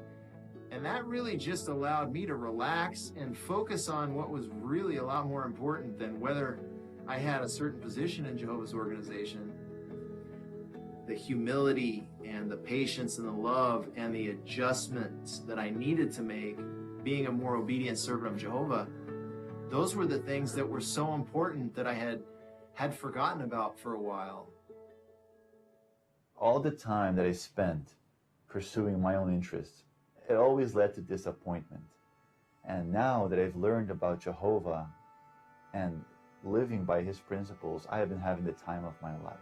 And that really just allowed me to relax and focus on what was really a lot more important than whether I had a certain position in Jehovah's organization. The humility and the patience and the love and the adjustments that I needed to make being a more obedient servant of Jehovah, those were the things that were so important that I had forgotten about for a while. All the time that I spent pursuing my own interests, it always led to disappointment. And now that I've learned about Jehovah and living by his principles, I have been having the time of my life.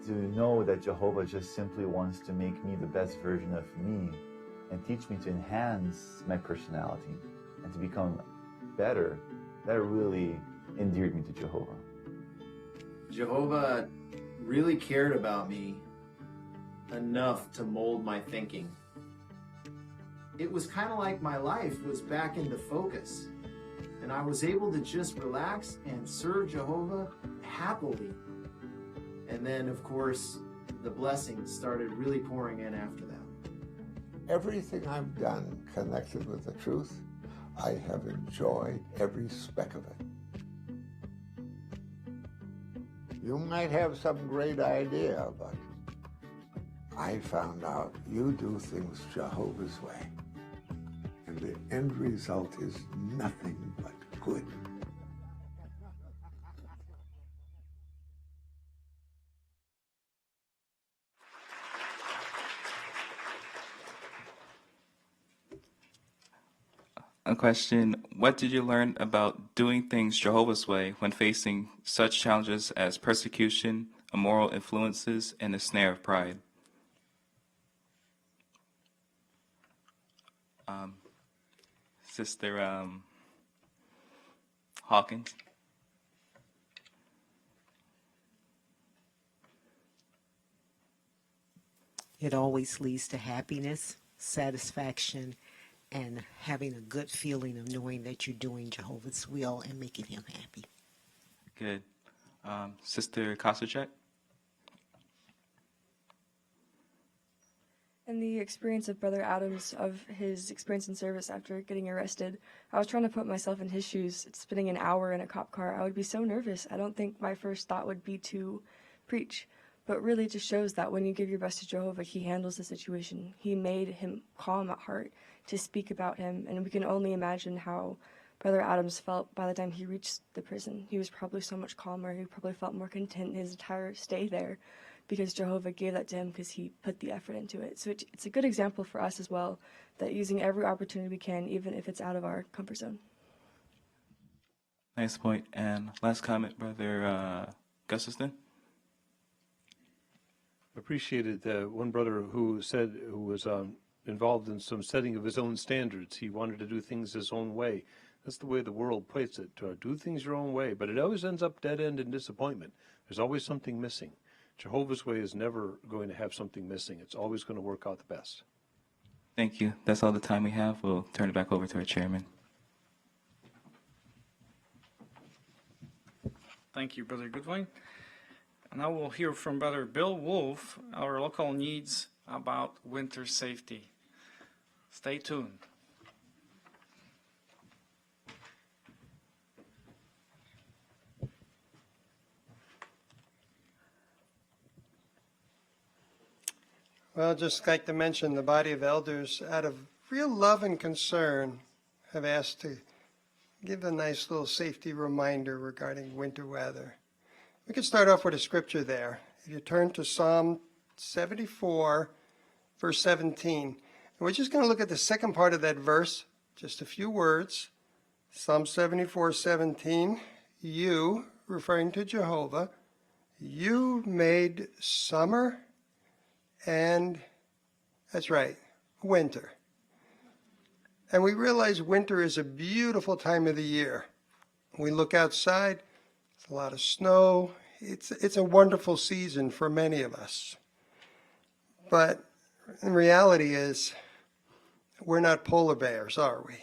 To know that Jehovah just simply wants to make me the best version of me and teach me to enhance my personality and to become better, that really endeared me to Jehovah. Jehovah really cared about me enough to mold my thinking. It was kind of like my life was back into focus, and I was able to just relax and serve Jehovah happily. And then, of course, the blessings started really pouring in after that. Everything I've done connected with the truth, I have enjoyed every speck of it. You might have some great idea, but I found out you do things Jehovah's way. And the end result is nothing but good. A question, what did you learn about doing things Jehovah's way when facing such challenges as persecution, immoral influences, and the snare of pride? Sister Hawkins? It always leads to happiness, satisfaction, and having a good feeling of knowing that you're doing Jehovah's will and making him happy. Good. Sister Kosacek? And the experience of Brother Adams, of his experience in service after getting arrested, I was trying to put myself in his shoes. Spending an hour in a cop car, I would be so nervous. I don't think my first thought would be to preach. But really it just shows that when you give your best to Jehovah, he handles the situation. He made him calm at heart to speak about him. And we can only imagine how Brother Adams felt by the time he reached the prison. He was probably so much calmer. He probably felt more content his entire stay there, because Jehovah gave that to him because he put the effort into it. So it's a good example for us as well, that using every opportunity we can, even if it's out of our comfort zone. Nice point. And last comment, Brother Gustafson? Appreciated one brother who was involved in some setting of his own standards. He wanted to do things his own way. That's the way the world puts it. Do things your own way, but it always ends up dead end and disappointment. There's always something missing. Jehovah's way is never going to have something missing. It's always going to work out the best. Thank you. That's all the time we have. We'll turn it back over to our chairman. Thank you, Brother Goodwin. Now we'll hear from Brother Bill Wolf, our local needs about winter safety. Stay tuned. Well, just like to mention, the body of elders, out of real love and concern, have asked to give a nice little safety reminder regarding winter weather. We could start off with a scripture there. If you turn to Psalm 74, verse 17, and we're just going to look at the second part of that verse, just a few words. Psalm 74, 17, you, referring to Jehovah, you made summer and, that's right, winter. And we realize winter is a beautiful time of the year. We look outside, it's a lot of snow. It's a wonderful season for many of us. But the reality is, we're not polar bears, are we?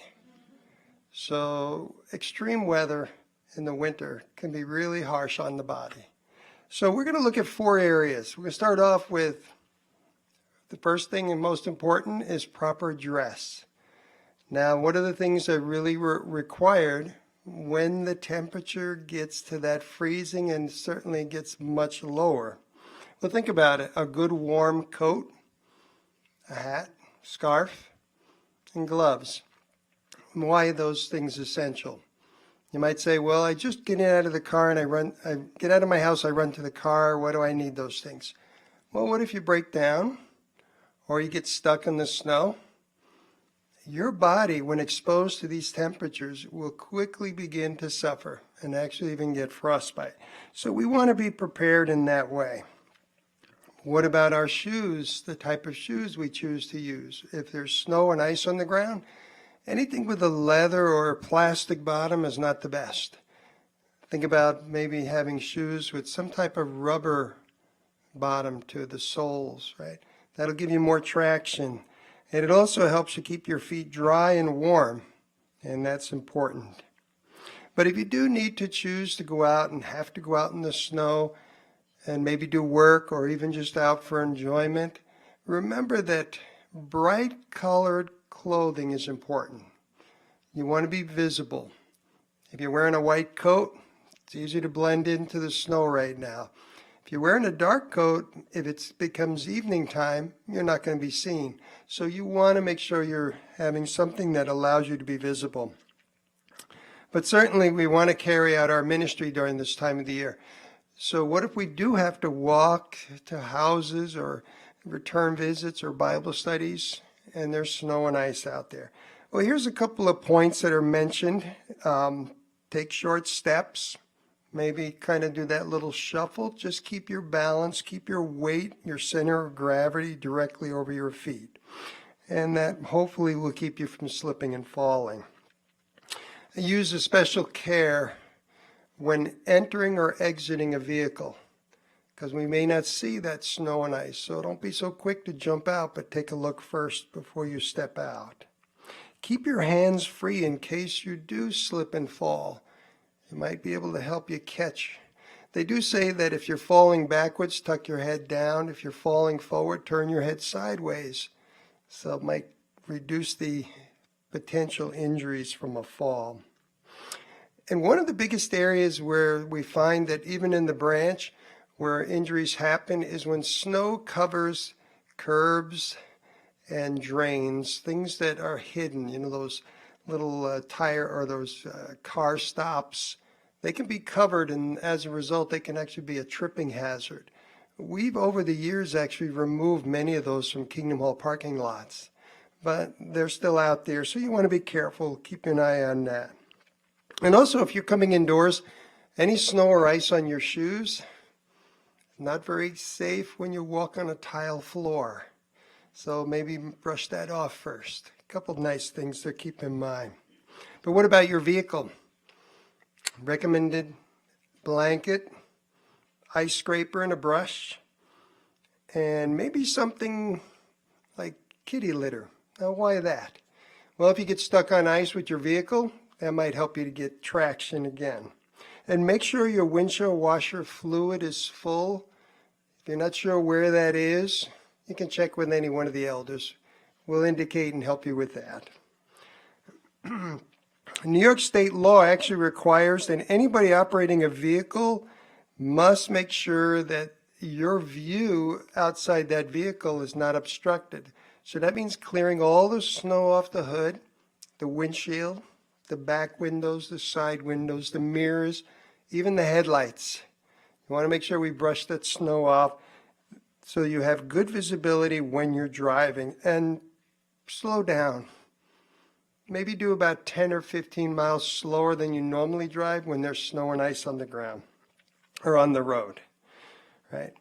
So extreme weather in the winter can be really harsh on the body. So we're going to look at 4 areas. We're going to start off with the first thing and most important is proper dress. Now, what are the things that really required when the temperature gets to that freezing and certainly gets much lower? Well, think about it. A good warm coat, a hat, scarf, and gloves. Why are those things essential? You might say, well, I just get out of the car and I get out of my house, I run to the car. Why do I need those things? Well, what if you break down or you get stuck in the snow? Your body, when exposed to these temperatures, will quickly begin to suffer and actually even get frostbite. So we want to be prepared in that way. What about our shoes, the type of shoes we choose to use? If there's snow and ice on the ground, anything with a leather or a plastic bottom is not the best. Think about maybe having shoes with some type of rubber bottom to the soles, right? That'll give you more traction. And it also helps you keep your feet dry and warm, and that's important. But if you do need to choose to go out and have to go out in the snow and maybe do work or even just out for enjoyment, remember that bright colored clothing is important. You want to be visible. If you're wearing a white coat, it's easy to blend into the snow right now. If you're wearing a dark coat, if it becomes evening time, you're not going to be seen. So you want to make sure you're having something that allows you to be visible. But certainly we want to carry out our ministry during this time of the year. So what if we do have to walk to houses or return visits or Bible studies and there's snow and ice out there? Well, here's a couple of points that are mentioned. Take short steps. Maybe kind of do that little shuffle. Just keep your balance, keep your weight, your center of gravity directly over your feet. And that hopefully will keep you from slipping and falling. Use a special care when entering or exiting a vehicle, because we may not see that snow and ice. So don't be so quick to jump out, but take a look first before you step out. Keep your hands free in case you do slip and fall. It might be able to help you catch. They do say that if you're falling backwards, tuck your head down. If you're falling forward, turn your head sideways. So it might reduce the potential injuries from a fall. And one of the biggest areas where we find that even in the branch where injuries happen is when snow covers curbs and drains, things that are hidden, those little tire or those car stops. They can be covered, and as a result, they can actually be a tripping hazard. We've, over the years, actually removed many of those from Kingdom Hall parking lots, but they're still out there, so you want to be careful. Keep an eye on that. And also, if you're coming indoors, any snow or ice on your shoes, not very safe when you walk on a tile floor. So maybe brush that off first. A couple of nice things to keep in mind. But what about your vehicle? Recommended blanket, ice scraper and a brush, and maybe something like kitty litter. Now, why that? Well, if you get stuck on ice with your vehicle, that might help you to get traction again. And make sure your windshield washer fluid is full. If you're not sure where that is, you can check with any one of the elders. We'll indicate and help you with that. New York State law actually requires that anybody operating a vehicle must make sure that your view outside that vehicle is not obstructed. So that means clearing all the snow off the hood, the windshield, the back windows, the side windows, the mirrors, even the headlights. You want to make sure we brush that snow off so you have good visibility when you're driving, and slow down. Maybe do about 10 or 15 miles slower than you normally drive when there's snow and ice on the ground or on the road, right?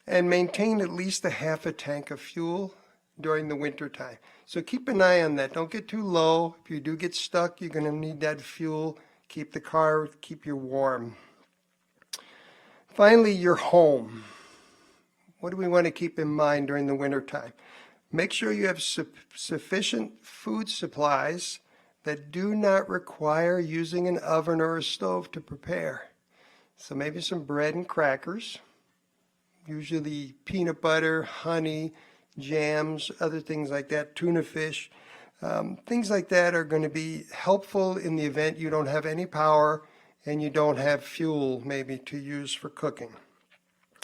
And maintain at least a half a tank of fuel during the winter time. So keep an eye on that. Don't get too low. If you do get stuck, you're going to need that fuel. Keep the car, keep you warm. Finally, your home. What do we want to keep in mind during the winter time? Make sure you have sufficient food supplies that do not require using an oven or a stove to prepare. So maybe some bread and crackers, usually peanut butter, honey, jams, other things like that, tuna fish. Things like that are going to be helpful in the event you don't have any power and you don't have fuel maybe to use for cooking.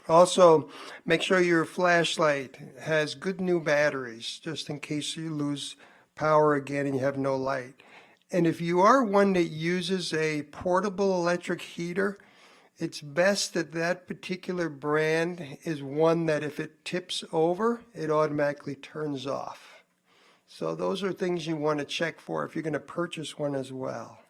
Also, make sure your flashlight has good new batteries just in case you lose power again and you have no light. And if you are one that uses a portable electric heater, it's best that that particular brand is one that if it tips over, it automatically turns off. So those are things you want to check for if you're going to purchase one as well.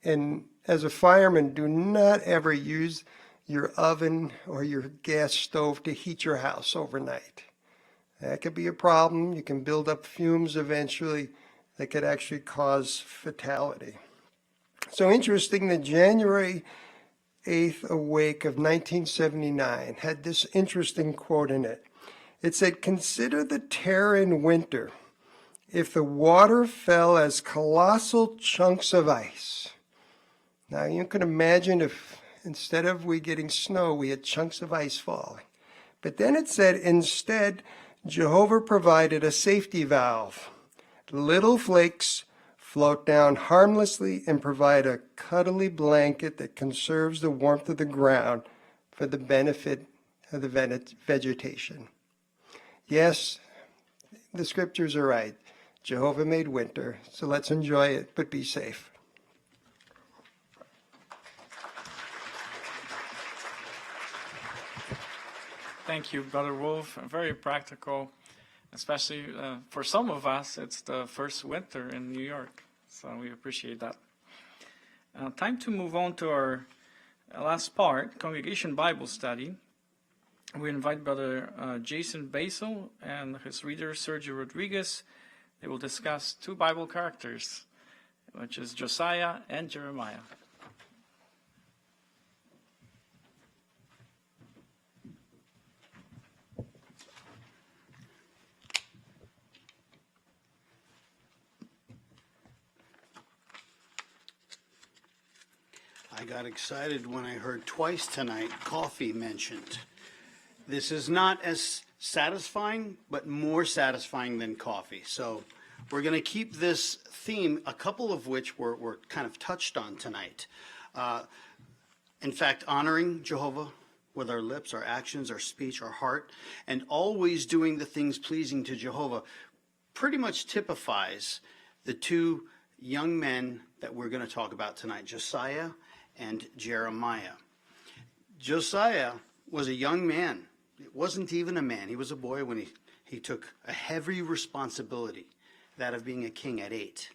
And as a fireman, do not ever use your oven or your gas stove to heat your house overnight. That could be a problem. You can build up fumes eventually that could actually cause fatality. So interesting, the January 8th Awake of 1979 had this interesting quote in it. It said, "Consider the terror in winter if the water fell as colossal chunks of ice." Now you can imagine if instead of we getting snow, we had chunks of ice falling. But then it said, instead, Jehovah provided a safety valve. Little flakes float down harmlessly and provide a cuddly blanket that conserves the warmth of the ground for the benefit of the vegetation. Yes, the scriptures are right. Jehovah made winter, so let's enjoy it, but be safe. Thank you, Brother Wolf. Very practical, especially for some of us. It's the first winter in New York, so we appreciate that. Time to move on to our last part, Congregation Bible Study. We invite Brother Jason Basil and his reader, Sergio Rodriguez. They will discuss two Bible characters, which is Josiah and Jeremiah. I got excited when I heard twice tonight coffee mentioned. This is not as satisfying, but more satisfying than coffee. So we're going to keep this theme, a couple of which were kind of touched on tonight. In fact, honoring Jehovah with our lips, our actions, our speech, our heart, and always doing the things pleasing to Jehovah pretty much typifies the two young men that we're going to talk about tonight, Josiah and Jeremiah. Josiah was a young man. It wasn't even a man. He was a boy when he took a heavy responsibility, that of being a king at 8.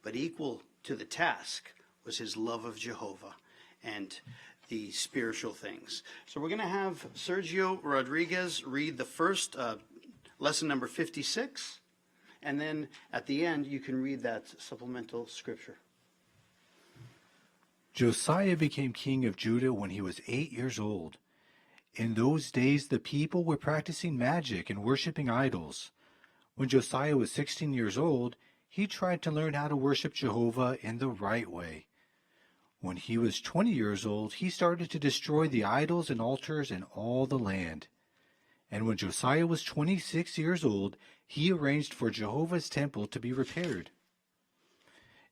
But equal to the task was his love of Jehovah and the spiritual things. So we're going to have Sergio Rodriguez read the first lesson number 56, and then at the end you can read that supplemental scripture. Josiah became king of Judah when he was 8 years old. In those days, the people were practicing magic and worshiping idols. When Josiah was 16 years old, he tried to learn how to worship Jehovah in the right way. When he was 20 years old, he started to destroy the idols and altars in all the land. And when Josiah was 26 years old, he arranged for Jehovah's temple to be repaired.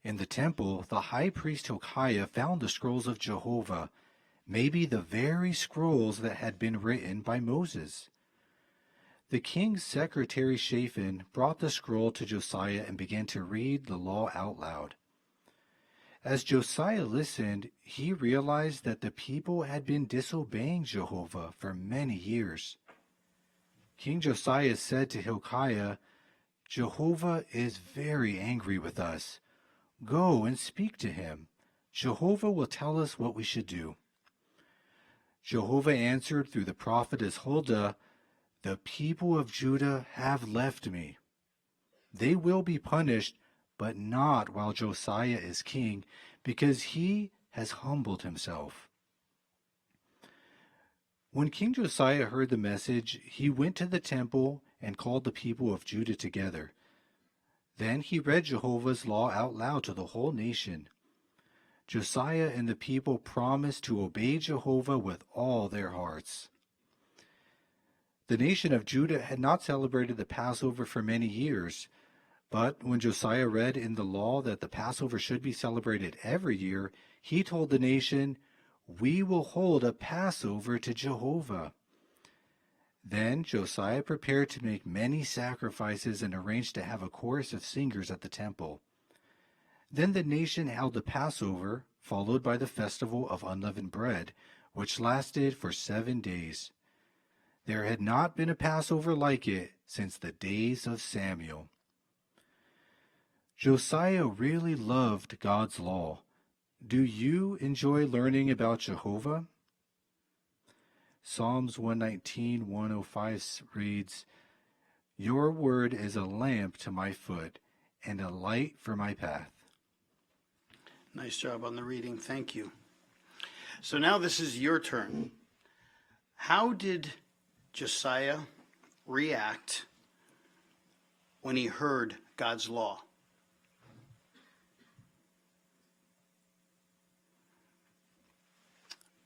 In the temple, the high priest Hilkiah found the scrolls of Jehovah, maybe the very scrolls that had been written by Moses. The king's secretary Shaphan brought the scroll to Josiah and began to read the law out loud. As Josiah listened, he realized that the people had been disobeying Jehovah for many years. King Josiah said to Hilkiah, "Jehovah is very angry with us. Go and speak to him. Jehovah will tell us what we should do." Jehovah answered through the prophetess Huldah, "The people of Judah have left me. They will be punished, but not while Josiah is king, because he has humbled himself." When King Josiah heard the message, he went to the temple and called the people of Judah together. Then he read Jehovah's law out loud to the whole nation. Josiah and the people promised to obey Jehovah with all their hearts. The nation of Judah had not celebrated the Passover for many years, but when Josiah read in the law that the Passover should be celebrated every year, he told the nation, "We will hold a Passover to Jehovah." Then Josiah prepared to make many sacrifices and arranged to have a chorus of singers at the temple. Then the nation held the Passover, followed by the festival of unleavened bread, which lasted for 7 days. There had not been a Passover like it since the days of Samuel. Josiah really loved God's law. Do you enjoy learning about Jehovah? Psalms 119, 105 reads, "Your word is a lamp to my foot and a light for my path." Nice job on the reading. Thank you. So now this is your turn. How did Josiah react when he heard God's law?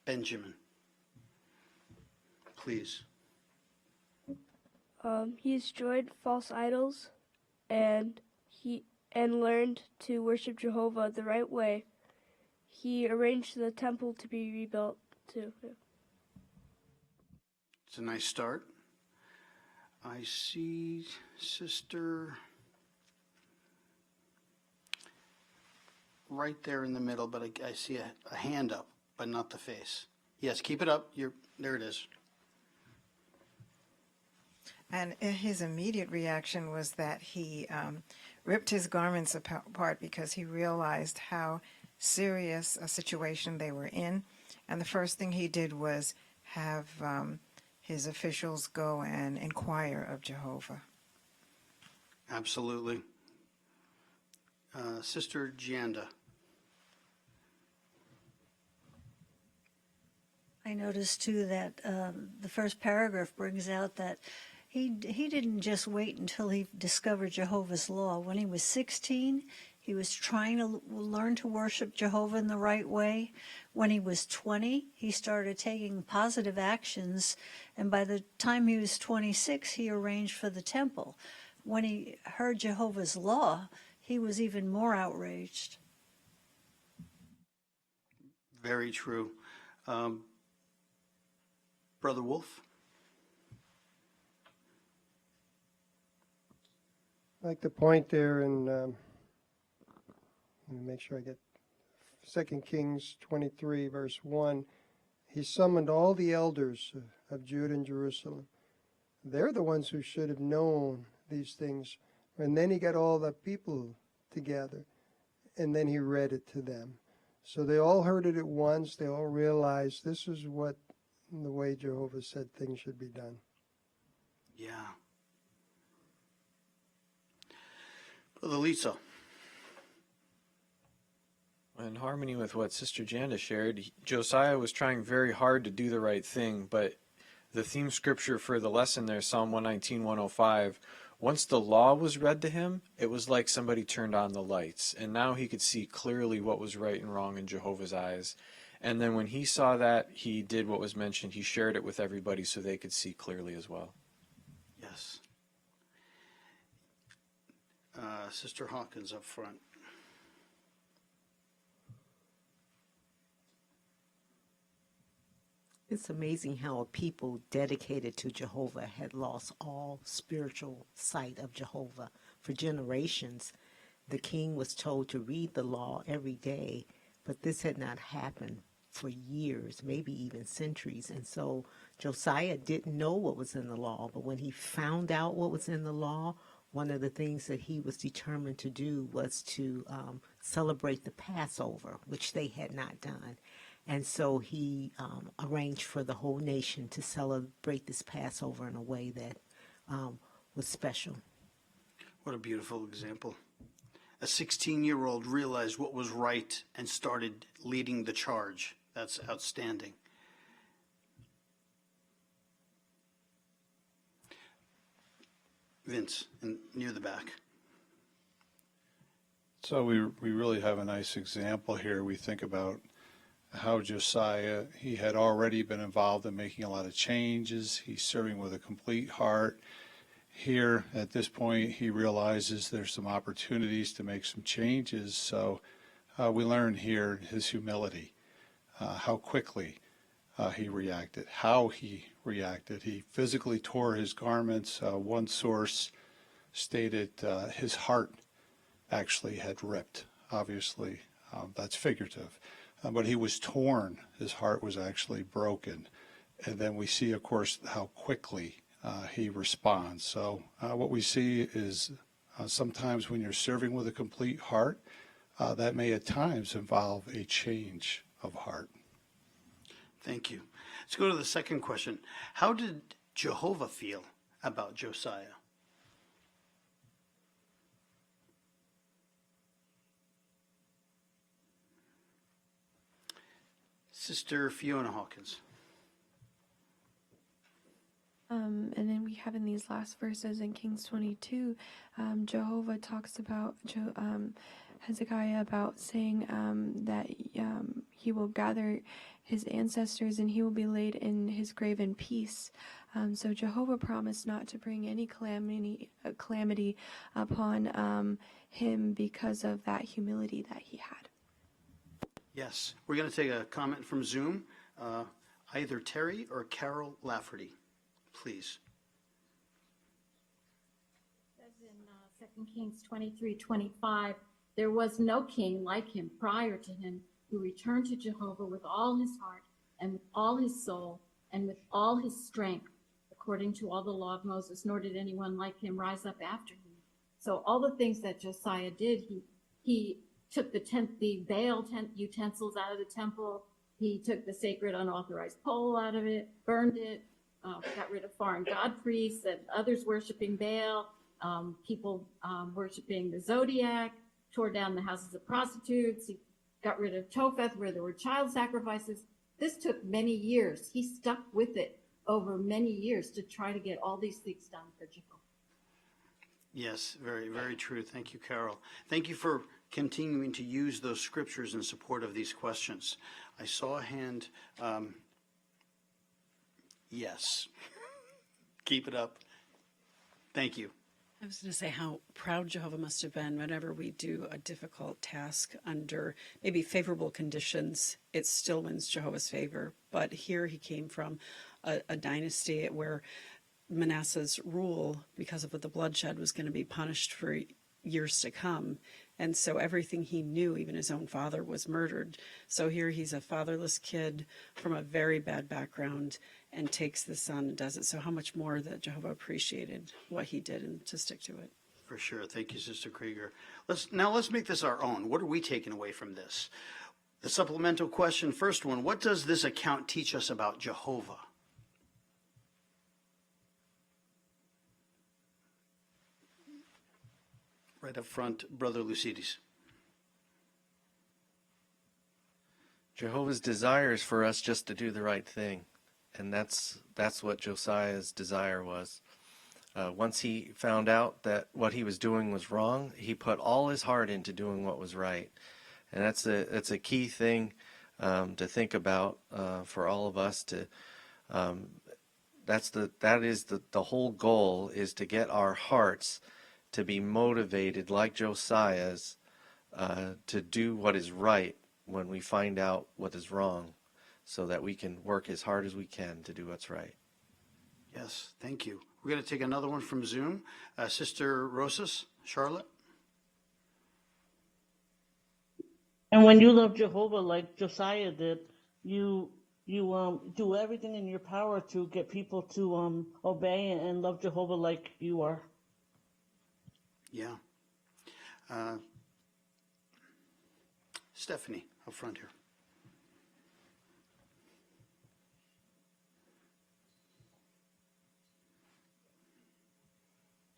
Benjamin, please. He destroyed false idols, and learned to worship Jehovah the right way. He arranged the temple to be rebuilt too. Yeah. It's a nice start. I see Sister right there in the middle, but I see a hand up, but not the face. Yes, keep it up. There it is. And his immediate reaction was that he ripped his garments apart because he realized how serious a situation they were in. And the first thing he did was have his officials go and inquire of Jehovah. Absolutely. Sister Janda. I noticed too that the first paragraph brings out that he didn't just wait until he discovered Jehovah's law. When he was 16, he was trying to learn to worship Jehovah in the right way. When he was 20, he started taking positive actions, and by the time he was 26, he arranged for the temple. When he heard Jehovah's law, he was even more outraged. Very true. Brother Wolf? I'd like to point there in, let me make sure I get 2 Kings 23, verse 1. He summoned all the elders of Judah and Jerusalem. They're the ones who should have known these things. And then he got all the people together, and then he read it to them. So they all heard it at once. They all realized this is what the way Jehovah said things should be done. Yeah. Brother Lisa. In harmony with what Sister Janda shared, Josiah was trying very hard to do the right thing, but the theme scripture for the lesson there, Psalm 119, 105, once the law was read to him, it was like somebody turned on the lights, and now he could see clearly what was right and wrong in Jehovah's eyes. And then when he saw that, he did what was mentioned. He shared it with everybody so they could see clearly as well. Yes. Sister Hawkins up front. It's amazing how a people dedicated to Jehovah had lost all spiritual sight of Jehovah for generations. The king was told to read the law every day, but this had not happened for years, maybe even centuries. And so Josiah didn't know what was in the law, but when he found out what was in the law, one of the things that he was determined to do was to celebrate the Passover, which they had not done. And so he arranged for the whole nation to celebrate this Passover in a way that was special. What a beautiful example. A 16-year-old realized what was right and started leading the charge. That's outstanding. Vince, near the back. So we really have a nice example here. We think about how Josiah, he had already been involved in making a lot of changes. He's serving with a complete heart. Here, at this point, he realizes there's some opportunities to make some changes. So we learn here his humility, how quickly he reacted, how he reacted. He physically tore his garments. One source stated his heart actually had ripped. Obviously, that's figurative. But he was torn. His heart was actually broken. And then we see, of course, how quickly he responds. So what we see is sometimes when you're serving with a complete heart, that may at times involve a change of heart. Thank you. Let's go to the second question. How did Jehovah feel about Josiah? Sister Fiona Hawkins. And then we have in these last verses in Kings 22, Jehovah talks about Hezekiah about saying that he will gather his ancestors and he will be laid in his grave in peace. So Jehovah promised not to bring any calamity upon him because of that humility that he had. Yes. We're going to take a comment from Zoom. Either Terry or Carol Lafferty, please. It says in 2 Kings 23:25, there was no king like him prior to him who returned to Jehovah with all his heart and with all his soul and with all his strength, according to all the law of Moses, nor did anyone like him rise up after him. So all the things that Josiah did, he took the Baal utensils out of the temple. He took the sacred unauthorized pole out of it, burned it, got rid of foreign god priests and others worshiping Baal, people worshiping the zodiac, tore down the houses of prostitutes. He got rid of Topheth where there were child sacrifices. This took many years. He stuck with it over many years to try to get all these things done for Jehovah. Yes, very, very true. Thank you, Carol. Thank you for continuing to use those scriptures in support of these questions. I saw a hand. Yes. Keep it up. Thank you. I was going to say how proud Jehovah must have been whenever we do a difficult task under maybe favorable conditions. It still wins Jehovah's favor. But here he came from a dynasty where Manasseh's rule, because of what the bloodshed, was going to be punished for years to come. And so everything he knew, even his own father, was murdered. So here he's a fatherless kid from a very bad background and takes the son and does it. So how much more that Jehovah appreciated what he did and to stick to it. For sure. Thank you, Sister Krieger. Let's make this our own. What are we taking away from this? The supplemental question, first one, what does this account teach us about Jehovah? Right up front, Brother Lucides. Jehovah's desire is for us just to do the right thing. And that's what Josiah's desire was. Once he found out that what he was doing was wrong, he put all his heart into doing what was right. And that's a key thing to think about for all of us. That is the whole goal, is to get our hearts to be motivated like Josiah's to do what is right when we find out what is wrong, so that we can work as hard as we can to do what's right. Yes, thank you. We're going to take another one from Zoom. Sister Rosas, Charlotte. And when you love Jehovah like Josiah did, you do everything in your power to get people to obey and love Jehovah like you are. Yeah. Stephanie, up front here.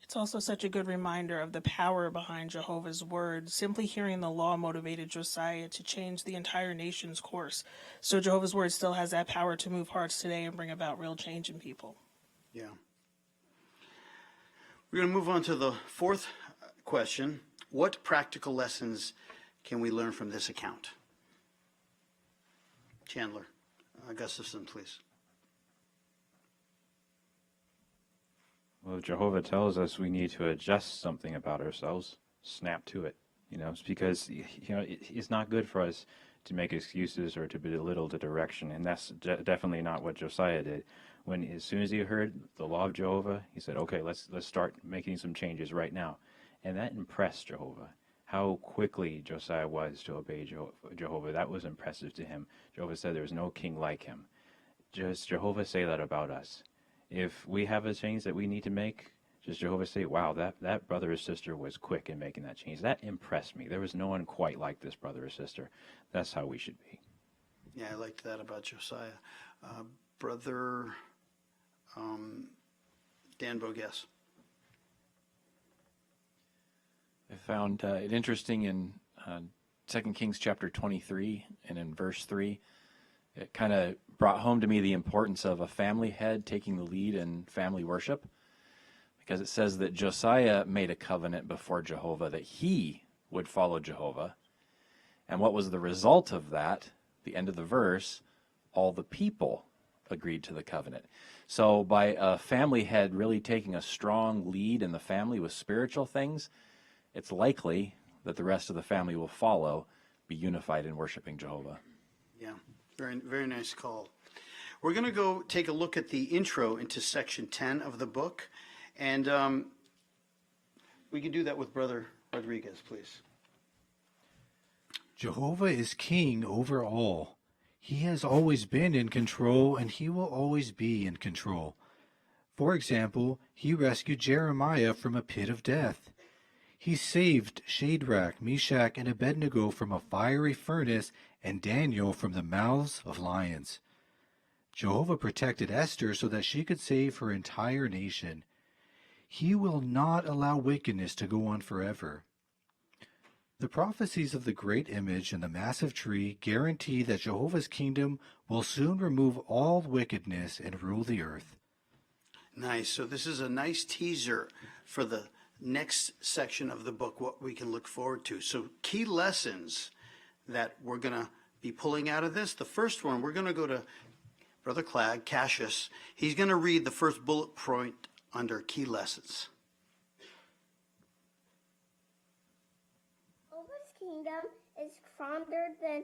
It's also such a good reminder of the power behind Jehovah's word. Simply hearing the law motivated Josiah to change the entire nation's course. So Jehovah's word still has that power to move hearts today and bring about real change in people. Yeah. We're going to move on to the fourth question. what practical lessons can we learn from this account? Chandler, Gustafson, please. Well, Jehovah tells us we need to adjust something about ourselves, snap to it. It's because it's not good for us to make excuses or to belittle the direction, and that's definitely not what Josiah did. As soon as he heard the law of Jehovah, he said, "Okay, let's start making some changes right now," and that impressed Jehovah. How quickly Josiah was to obey Jehovah, that was impressive to him. Jehovah said there was no king like him. Does Jehovah say that about us? If we have a change that we need to make, does Jehovah say, wow, that brother or sister was quick in making that change? That impressed me. There was no one quite like this brother or sister. That's how we should be. Yeah, I liked that about Josiah. Brother Dan Bogues. I found it interesting in 2 Kings chapter 23 and in verse 3. It kind of brought home to me the importance of a family head taking the lead in family worship, because it says that Josiah made a covenant before Jehovah that he would follow Jehovah. And what was the result of that? The end of the verse, all the people agreed to the covenant. So by a family head really taking a strong lead in the family with spiritual things, it's likely that the rest of the family will follow, be unified in worshiping Jehovah. Yeah, very, very nice call. We're going to go take a look at the intro into section 10 of the book, and we can do that with Brother Rodriguez, please. Jehovah is king over all. He has always been in control, and he will always be in control. For example, he rescued Jeremiah from a pit of death. He saved Shadrach, Meshach, and Abednego from a fiery furnace, and Daniel from the mouths of lions. Jehovah protected Esther so that she could save her entire nation. He will not allow wickedness to go on forever. The prophecies of the great image and the massive tree guarantee that Jehovah's kingdom will soon remove all wickedness and rule the earth. Nice. So this is a nice teaser for the next section of the book, what we can look forward to. So key lessons that we're going to be pulling out of this. The first one, we're going to go to Brother Cassius. He's going to read the first bullet point under key lessons. Jehovah's kingdom is stronger than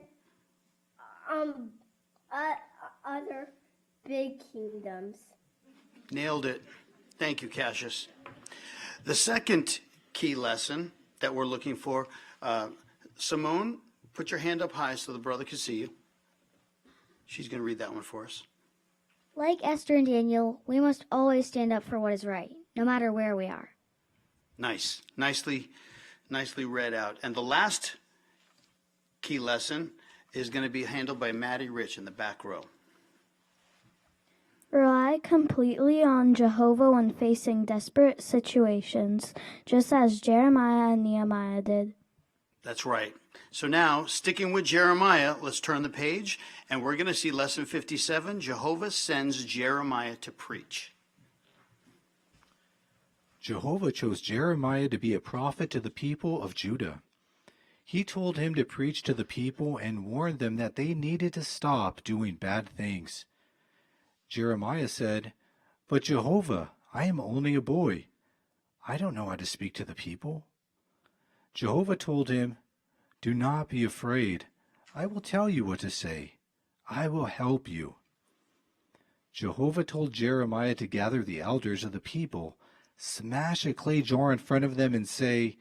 other big kingdoms. Nailed it. Thank you, Cassius. The second key lesson that we're looking for, Simone, put your hand up high so the brother can see you. She's going to read that one for us. Like Esther and Daniel, we must always stand up for what is right, no matter where we are. Nice. Nicely read out. And the last key lesson is going to be handled by Maddie Rich in the back row. Rely completely on Jehovah when facing desperate situations, just as Jeremiah and Nehemiah did. That's right. So now, sticking with Jeremiah, let's turn the page, and we're going to see lesson 57, Jehovah sends Jeremiah to preach. Jehovah chose Jeremiah to be a prophet to the people of Judah. He told him to preach to the people and warn them that they needed to stop doing bad things. Jeremiah said, "But Jehovah, I am only a boy. I don't know how to speak to the people." Jehovah told him, "Do not be afraid. I will tell you what to say. I will help you." Jehovah told Jeremiah to gather the elders of the people, smash a clay jar in front of them, and say,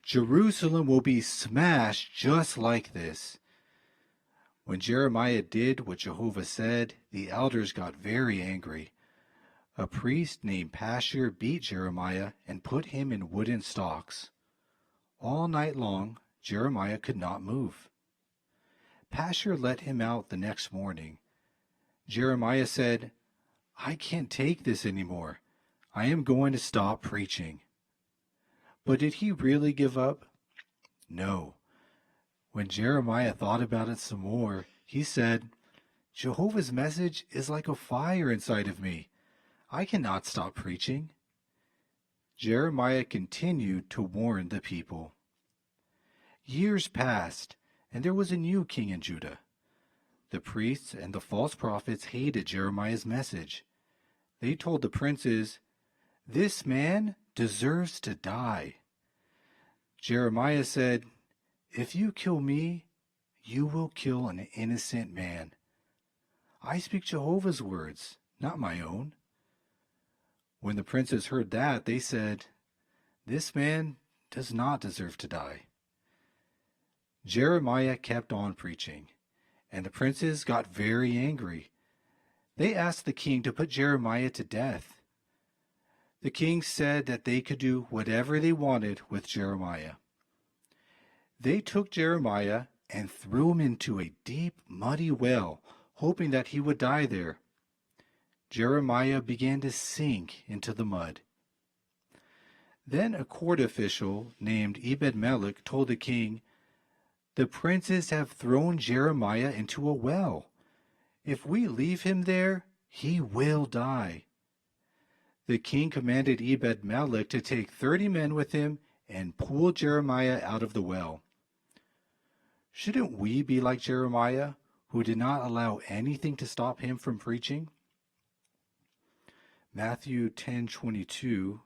"Jerusalem will be smashed just like this." When Jeremiah did what Jehovah said, the elders got very angry. A priest named Pashur beat Jeremiah and put him in wooden stocks. All night long, Jeremiah could not move. Pashur let him out the next morning. Jeremiah said, "I can't take this anymore. I am going to stop preaching." But did he really give up? No. When Jeremiah thought about it some more, he said, "Jehovah's message is like a fire inside of me. I cannot stop preaching." Jeremiah continued to warn the people. Years passed, and there was a new king in Judah. The priests and the false prophets hated Jeremiah's message. They told the princes, "This man deserves to die." Jeremiah said, "If you kill me, you will kill an innocent man. I speak Jehovah's words, not my own." When the princes heard that, they said, "This man does not deserve to die." Jeremiah kept on preaching, and the princes got very angry. They asked the king to put Jeremiah to death. The king said that they could do whatever they wanted with Jeremiah. They took Jeremiah and threw him into a deep, muddy well, hoping that he would die there. Jeremiah began to sink into the mud. Then a court official named Ebed-Melech told the king, "The princes have thrown Jeremiah into a well. If we leave him there, he will die." The king commanded Ebed-Melech to take 30 men with him and pull Jeremiah out of the well. Shouldn't we be like Jeremiah, who did not allow anything to stop him from preaching? Matthew 10:22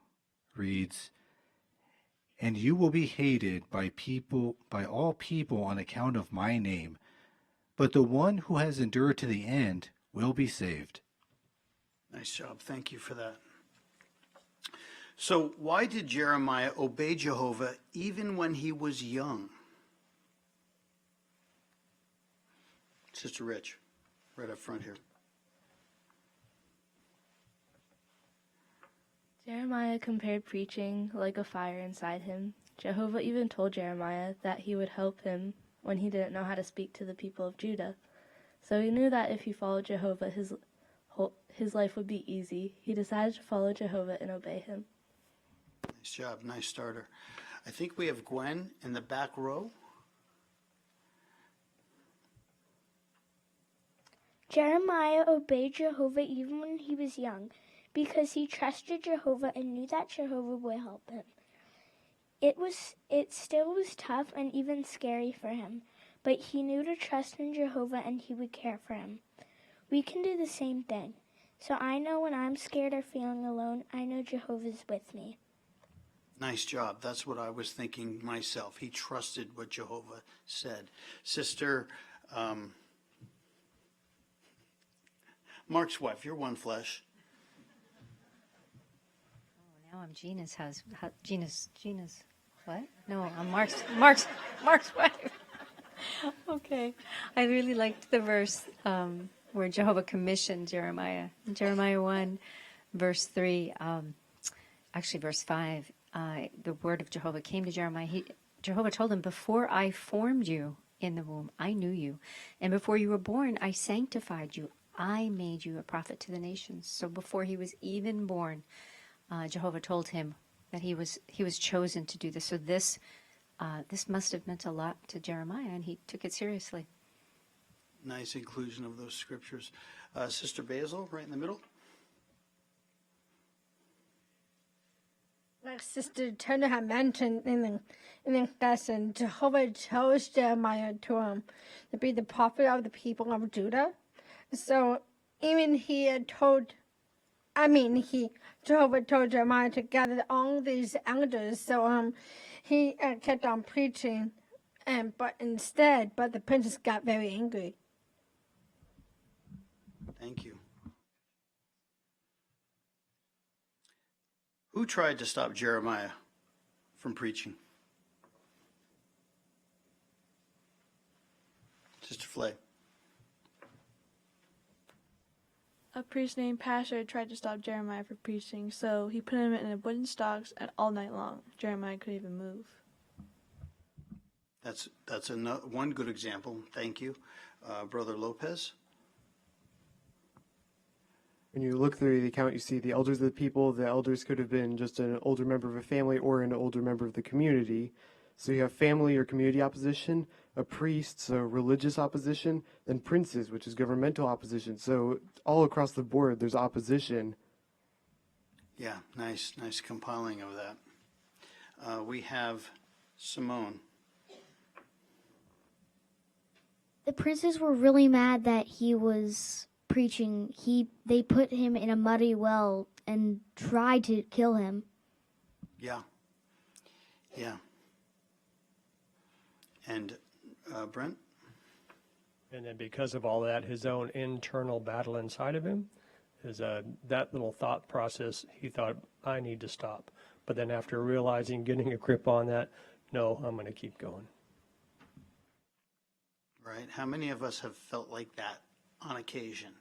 reads, "And you will be hated by all people on account of my name, but the one who has endured to the end will be saved." Nice job. Thank you for that. So why did Jeremiah obey Jehovah even when he was young? Sister Rich, right up front here. Jeremiah compared preaching like a fire inside him. Jehovah even told Jeremiah that he would help him when he didn't know how to speak to the people of Judah. So he knew that if he followed Jehovah, his life would be easy. He decided to follow Jehovah and obey him. Nice job. Nice starter. I think we have Gwen in the back row. Jeremiah obeyed Jehovah even when he was young, because he trusted Jehovah and knew that Jehovah would help him. It still was tough and even scary for him, but he knew to trust in Jehovah and he would care for him. We can do the same thing. So I know when I'm scared or feeling alone, I know Jehovah's with me. Nice job. That's what I was thinking myself. He trusted what Jehovah said. Sister, Mark's wife, you're one flesh. Now I'm Gina's husband. Gina's what? No, I'm Mark's wife. Okay. I really liked the verse where Jehovah commissioned Jeremiah. In Jeremiah 1, verse 3, actually verse 5, the word of Jehovah came to Jeremiah. Jehovah told him, "Before I formed you in the womb, I knew you. And before you were born, I sanctified you. I made you a prophet to the nations." So before he was even born, Jehovah told him that he was chosen to do this. So this must have meant a lot to Jeremiah, and he took it seriously. Nice inclusion of those scriptures. Sister Basil, right in the middle. Like Sister Turner had mentioned in the lesson, Jehovah chose Jeremiah to be the prophet of the people of Judah. So even Jehovah told Jeremiah to gather all these elders. So he kept on preaching, but the princes got very angry. Thank you. Who tried to stop Jeremiah from preaching? Sister Flay. A priest named Pastor tried to stop Jeremiah from preaching, so he put him in a wooden stocks and all night long. Jeremiah couldn't even move. That's one good example. Thank you. Brother Lopez. When you look through the account, you see the elders of the people. The elders could have been just an older member of a family or an older member of the community. So you have family or community opposition, a priest, so religious opposition, then princes, which is governmental opposition. So all across the board, there's opposition. Yeah, nice compiling of that. We have Simone. The princes were really mad that he was preaching. They put him in a muddy well and tried to kill him. Yeah. Yeah. And Brent? And then because of all that, his own internal battle inside of him, that little thought process, he thought, I need to stop. But then after realizing, getting a grip on that, no, I'm going to keep going. Right. How many of us have felt like that on occasion?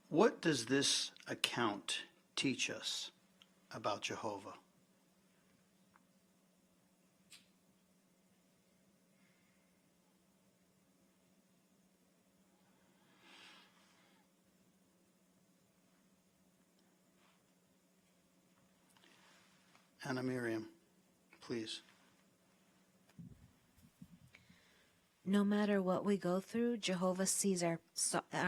What does this account teach us about Jehovah? Anna Miriam, please. No matter what we go through, Jehovah sees our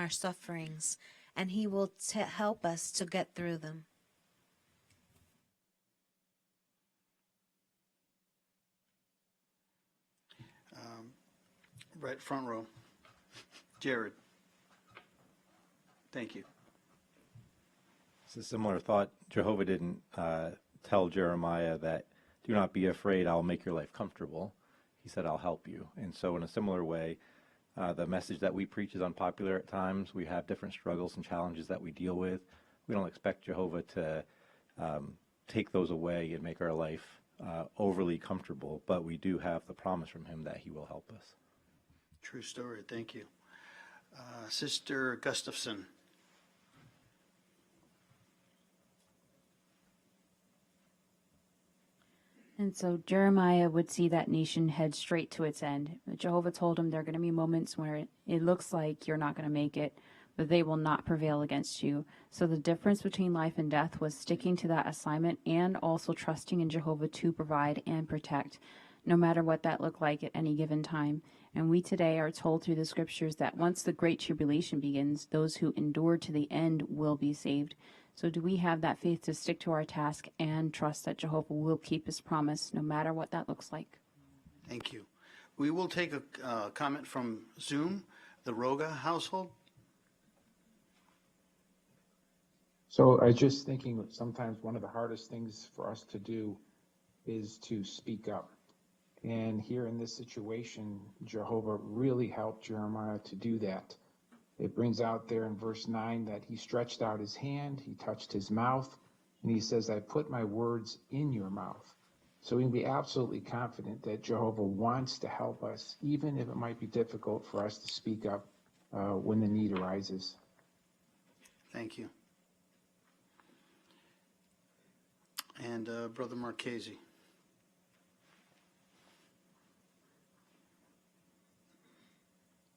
sufferings, and he will help us to get through them. Right front row. Jared. Thank you. It's a similar thought. Jehovah didn't tell Jeremiah that, do not be afraid, I'll make your life comfortable. He said, I'll help you. And so in a similar way, the message that we preach is unpopular at times. We have different struggles and challenges that we deal with. We don't expect Jehovah to take those away and make our life overly comfortable, but we do have the promise from him that he will help us. True story. Thank you. Sister Gustafson. And so Jeremiah would see that nation head straight to its end. Jehovah told him there are going to be moments where it looks like you're not going to make it, but they will not prevail against you. So the difference between life and death was sticking to that assignment and also trusting in Jehovah to provide and protect, no matter what that looked like at any given time. And we today are told through the scriptures that once the great tribulation begins, those who endure to the end will be saved. So do we have that faith to stick to our task and trust that Jehovah will keep his promise, no matter what that looks like? Thank you. We will take a comment from Zoom, the Roga household. So I was just thinking that sometimes one of the hardest things for us to do is to speak up. And here in this situation, Jehovah really helped Jeremiah to do that. It brings out there in verse 9 that he stretched out his hand, he touched his mouth, and he says, I put my words in your mouth. So we can be absolutely confident that Jehovah wants to help us, even if it might be difficult for us to speak up when the need arises. Thank you. And Brother Marchese.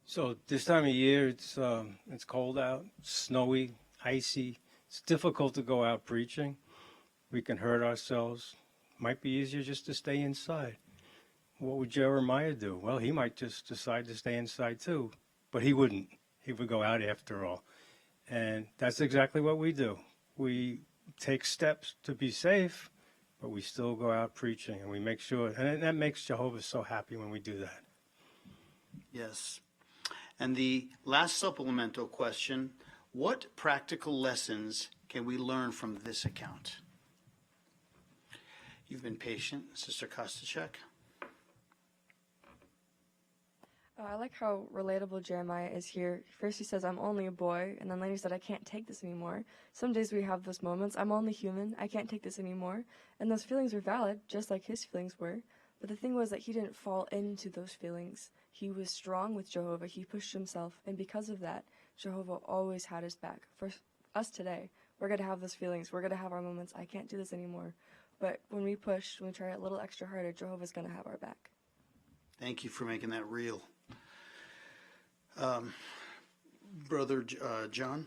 So this time of year, it's cold out, snowy, icy. It's difficult to go out preaching. We can hurt ourselves. Might be easier just to stay inside. What would Jeremiah do? Well, he might just decide to stay inside too, but he wouldn't. He would go out after all. And that's exactly what we do. We take steps to be safe, but we still go out preaching, and we make sure, and that makes Jehovah so happy when we do that. Yes. And the last supplemental question, what practical lessons can we learn from this account? You've been patient, Sister Kostachek. I like how relatable Jeremiah is here. First he says, I'm only a boy, and then later he said, I can't take this anymore. Some days we have those moments, I'm only human, I can't take this anymore. And those feelings were valid, just like his feelings were. But the thing was that he didn't fall into those feelings. He was strong with Jehovah, he pushed himself, and because of that, Jehovah always had his back. For us today, we're going to have those feelings, we're going to have our moments, I can't do this anymore. But when we push, when we try a little extra harder, Jehovah's going to have our back. Thank you for making that real. Brother John?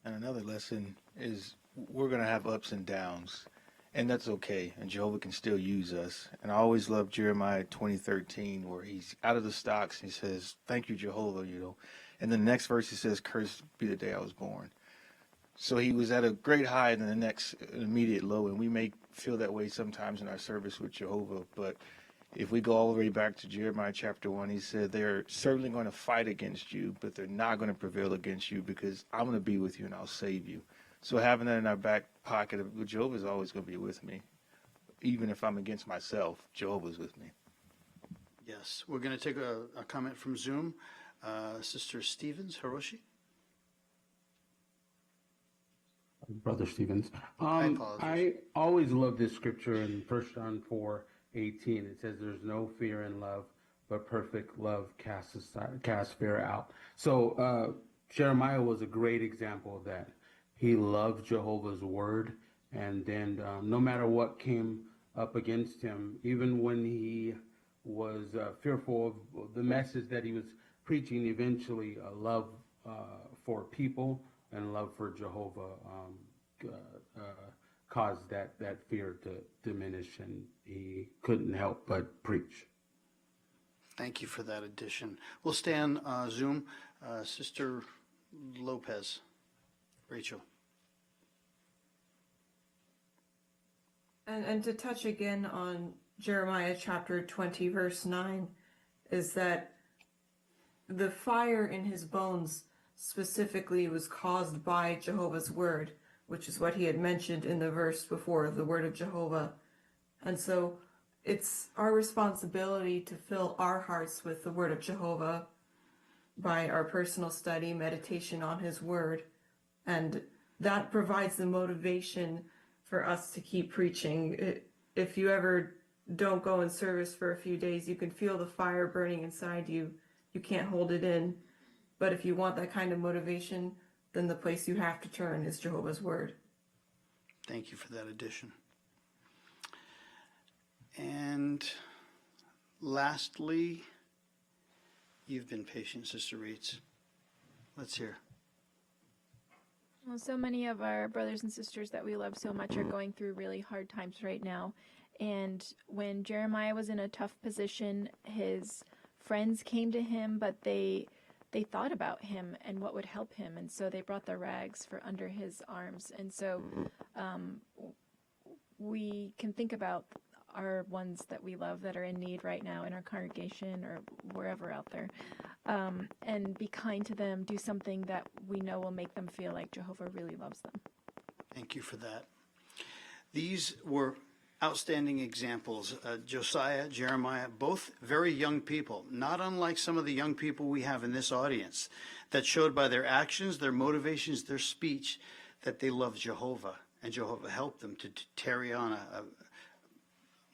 And another lesson is we're going to have ups and downs, and that's okay, and Jehovah can still use us. And I always love Jeremiah 20:13, where he's out of the stocks, and he says, thank you, Jehovah, And then the next verse he says, cursed be the day I was born. So he was at a great high and then the next immediate low, and we may feel that way sometimes in our service with Jehovah. But if we go all the way back to Jeremiah chapter 1, he said, they're certainly going to fight against you, but they're not going to prevail against you because I'm going to be with you and I'll save you. So having that in our back pocket, Jehovah is always going to be with me. Even if I'm against myself, Jehovah's with me. Yes, we're going to take a comment from Zoom. Sister Stevens, Hiroshi. Brother Stevens. I apologize. I always love this scripture in 1 John 4:18. It says, "There's no fear in love, but perfect love casts fear out." So Jeremiah was a great example of that. He loved Jehovah's word, and then no matter what came up against him, even when he was fearful of the message that he was preaching, eventually love for people and love for Jehovah caused that fear to diminish, and he couldn't help but preach. Thank you for that addition. We'll stay on Zoom. Sister Lopez, Rachel. And to touch again on Jeremiah chapter 20, verse 9, is that the fire in his bones specifically was caused by Jehovah's word, which is what he had mentioned in the verse before, the word of Jehovah. And so it's our responsibility to fill our hearts with the word of Jehovah by our personal study, meditation on his word. And that provides the motivation for us to keep preaching. If you ever don't go in service for a few days, you can feel the fire burning inside you. You can't hold it in. But if you want that kind of motivation, then the place you have to turn is Jehovah's word. Thank you for that addition. And lastly, you've been patient, Sister Reeds. Let's hear. Well, so many of our brothers and sisters that we love so much are going through really hard times right now. And when Jeremiah was in a tough position, his friends came to him, but they thought about him and what would help him. And so they brought the rags for under his arms. And so we can think about our ones that we love that are in need right now in our congregation or wherever out there, and be kind to them, do something that we know will make them feel like Jehovah really loves them. Thank you for that. These were outstanding examples. Josiah, Jeremiah, both very young people, not unlike some of the young people we have in this audience, that showed by their actions, their motivations, their speech, that they love Jehovah, and Jehovah helped them to carry on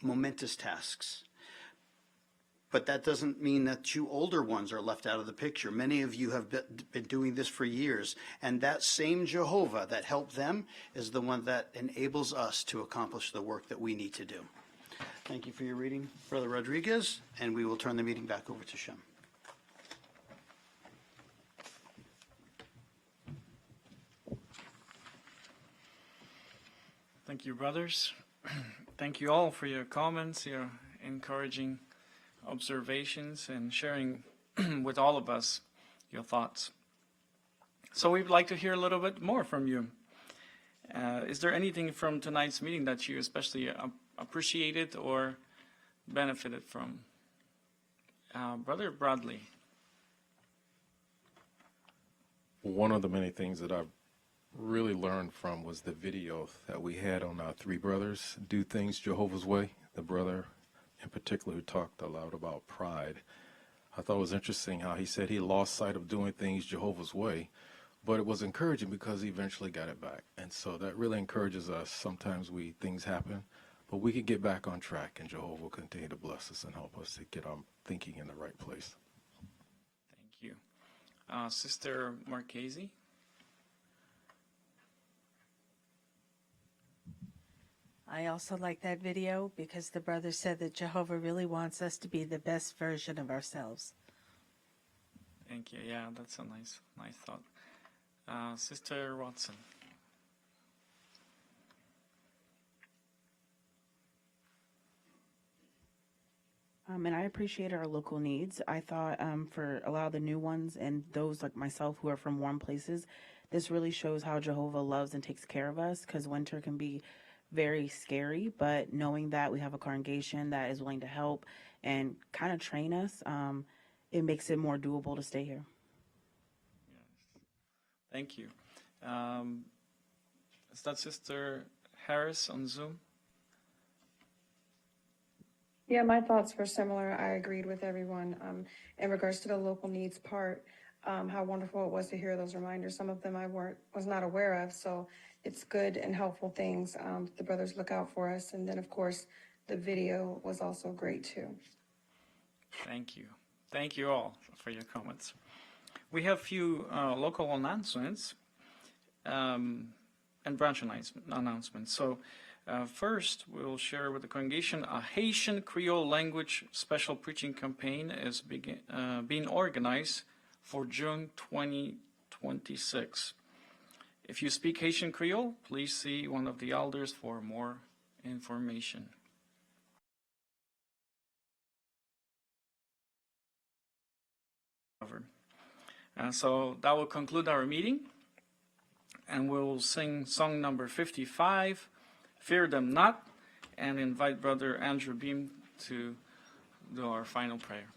momentous tasks. But that doesn't mean that you older ones are left out of the picture. Many of you have been doing this for years, and that same Jehovah that helped them is the one that enables us to accomplish the work that we need to do. Thank you for your reading, Brother Rodriguez, and we will turn the meeting back over to Shem. Thank you, brothers. Thank you all for your comments, your encouraging observations, and sharing with all of us your thoughts. So we'd like to hear a little bit more from you. Is there anything from tonight's meeting that you especially appreciated or benefited from? Brother Bradley. One of the many things that I've really learned from was the video that we had on our three brothers do things Jehovah's way. The brother in particular who talked a lot about pride. I thought it was interesting how he said he lost sight of doing things Jehovah's way, but it was encouraging because he eventually got it back. And so that really encourages us. Sometimes things happen, but we can get back on track, and Jehovah will continue to bless us and help us to get our thinking in the right place. Thank you. Sister Marchese. I also like that video because the brother said that Jehovah really wants us to be the best version of ourselves. Thank you. Yeah, that's a nice thought. Sister Watson. And I appreciate our local needs. I thought for a lot of the new ones and those like myself who are from warm places, this really shows how Jehovah loves and takes care of us, because winter can be very scary, but knowing that we have a congregation that is willing to help and kind of train us, it makes it more doable to stay here. Thank you. Is that Sister Harris on Zoom? Yeah, my thoughts were similar. I agreed with everyone in regards to the local needs part. How wonderful it was to hear those reminders. Some of them I was not aware of, so it's good and helpful things. The brothers look out for us, and then of course the video was also great too. Thank you. Thank you all for your comments. We have few local announcements and branch announcements. So first, we'll share with the congregation a Haitian Creole language special preaching campaign is being organized for June 2026. If you speak Haitian Creole, please see one of the elders for more information. So that will conclude our meeting, and we'll sing song number 55, Fear Them Not, and invite Brother Andrew Beam to do our final prayer.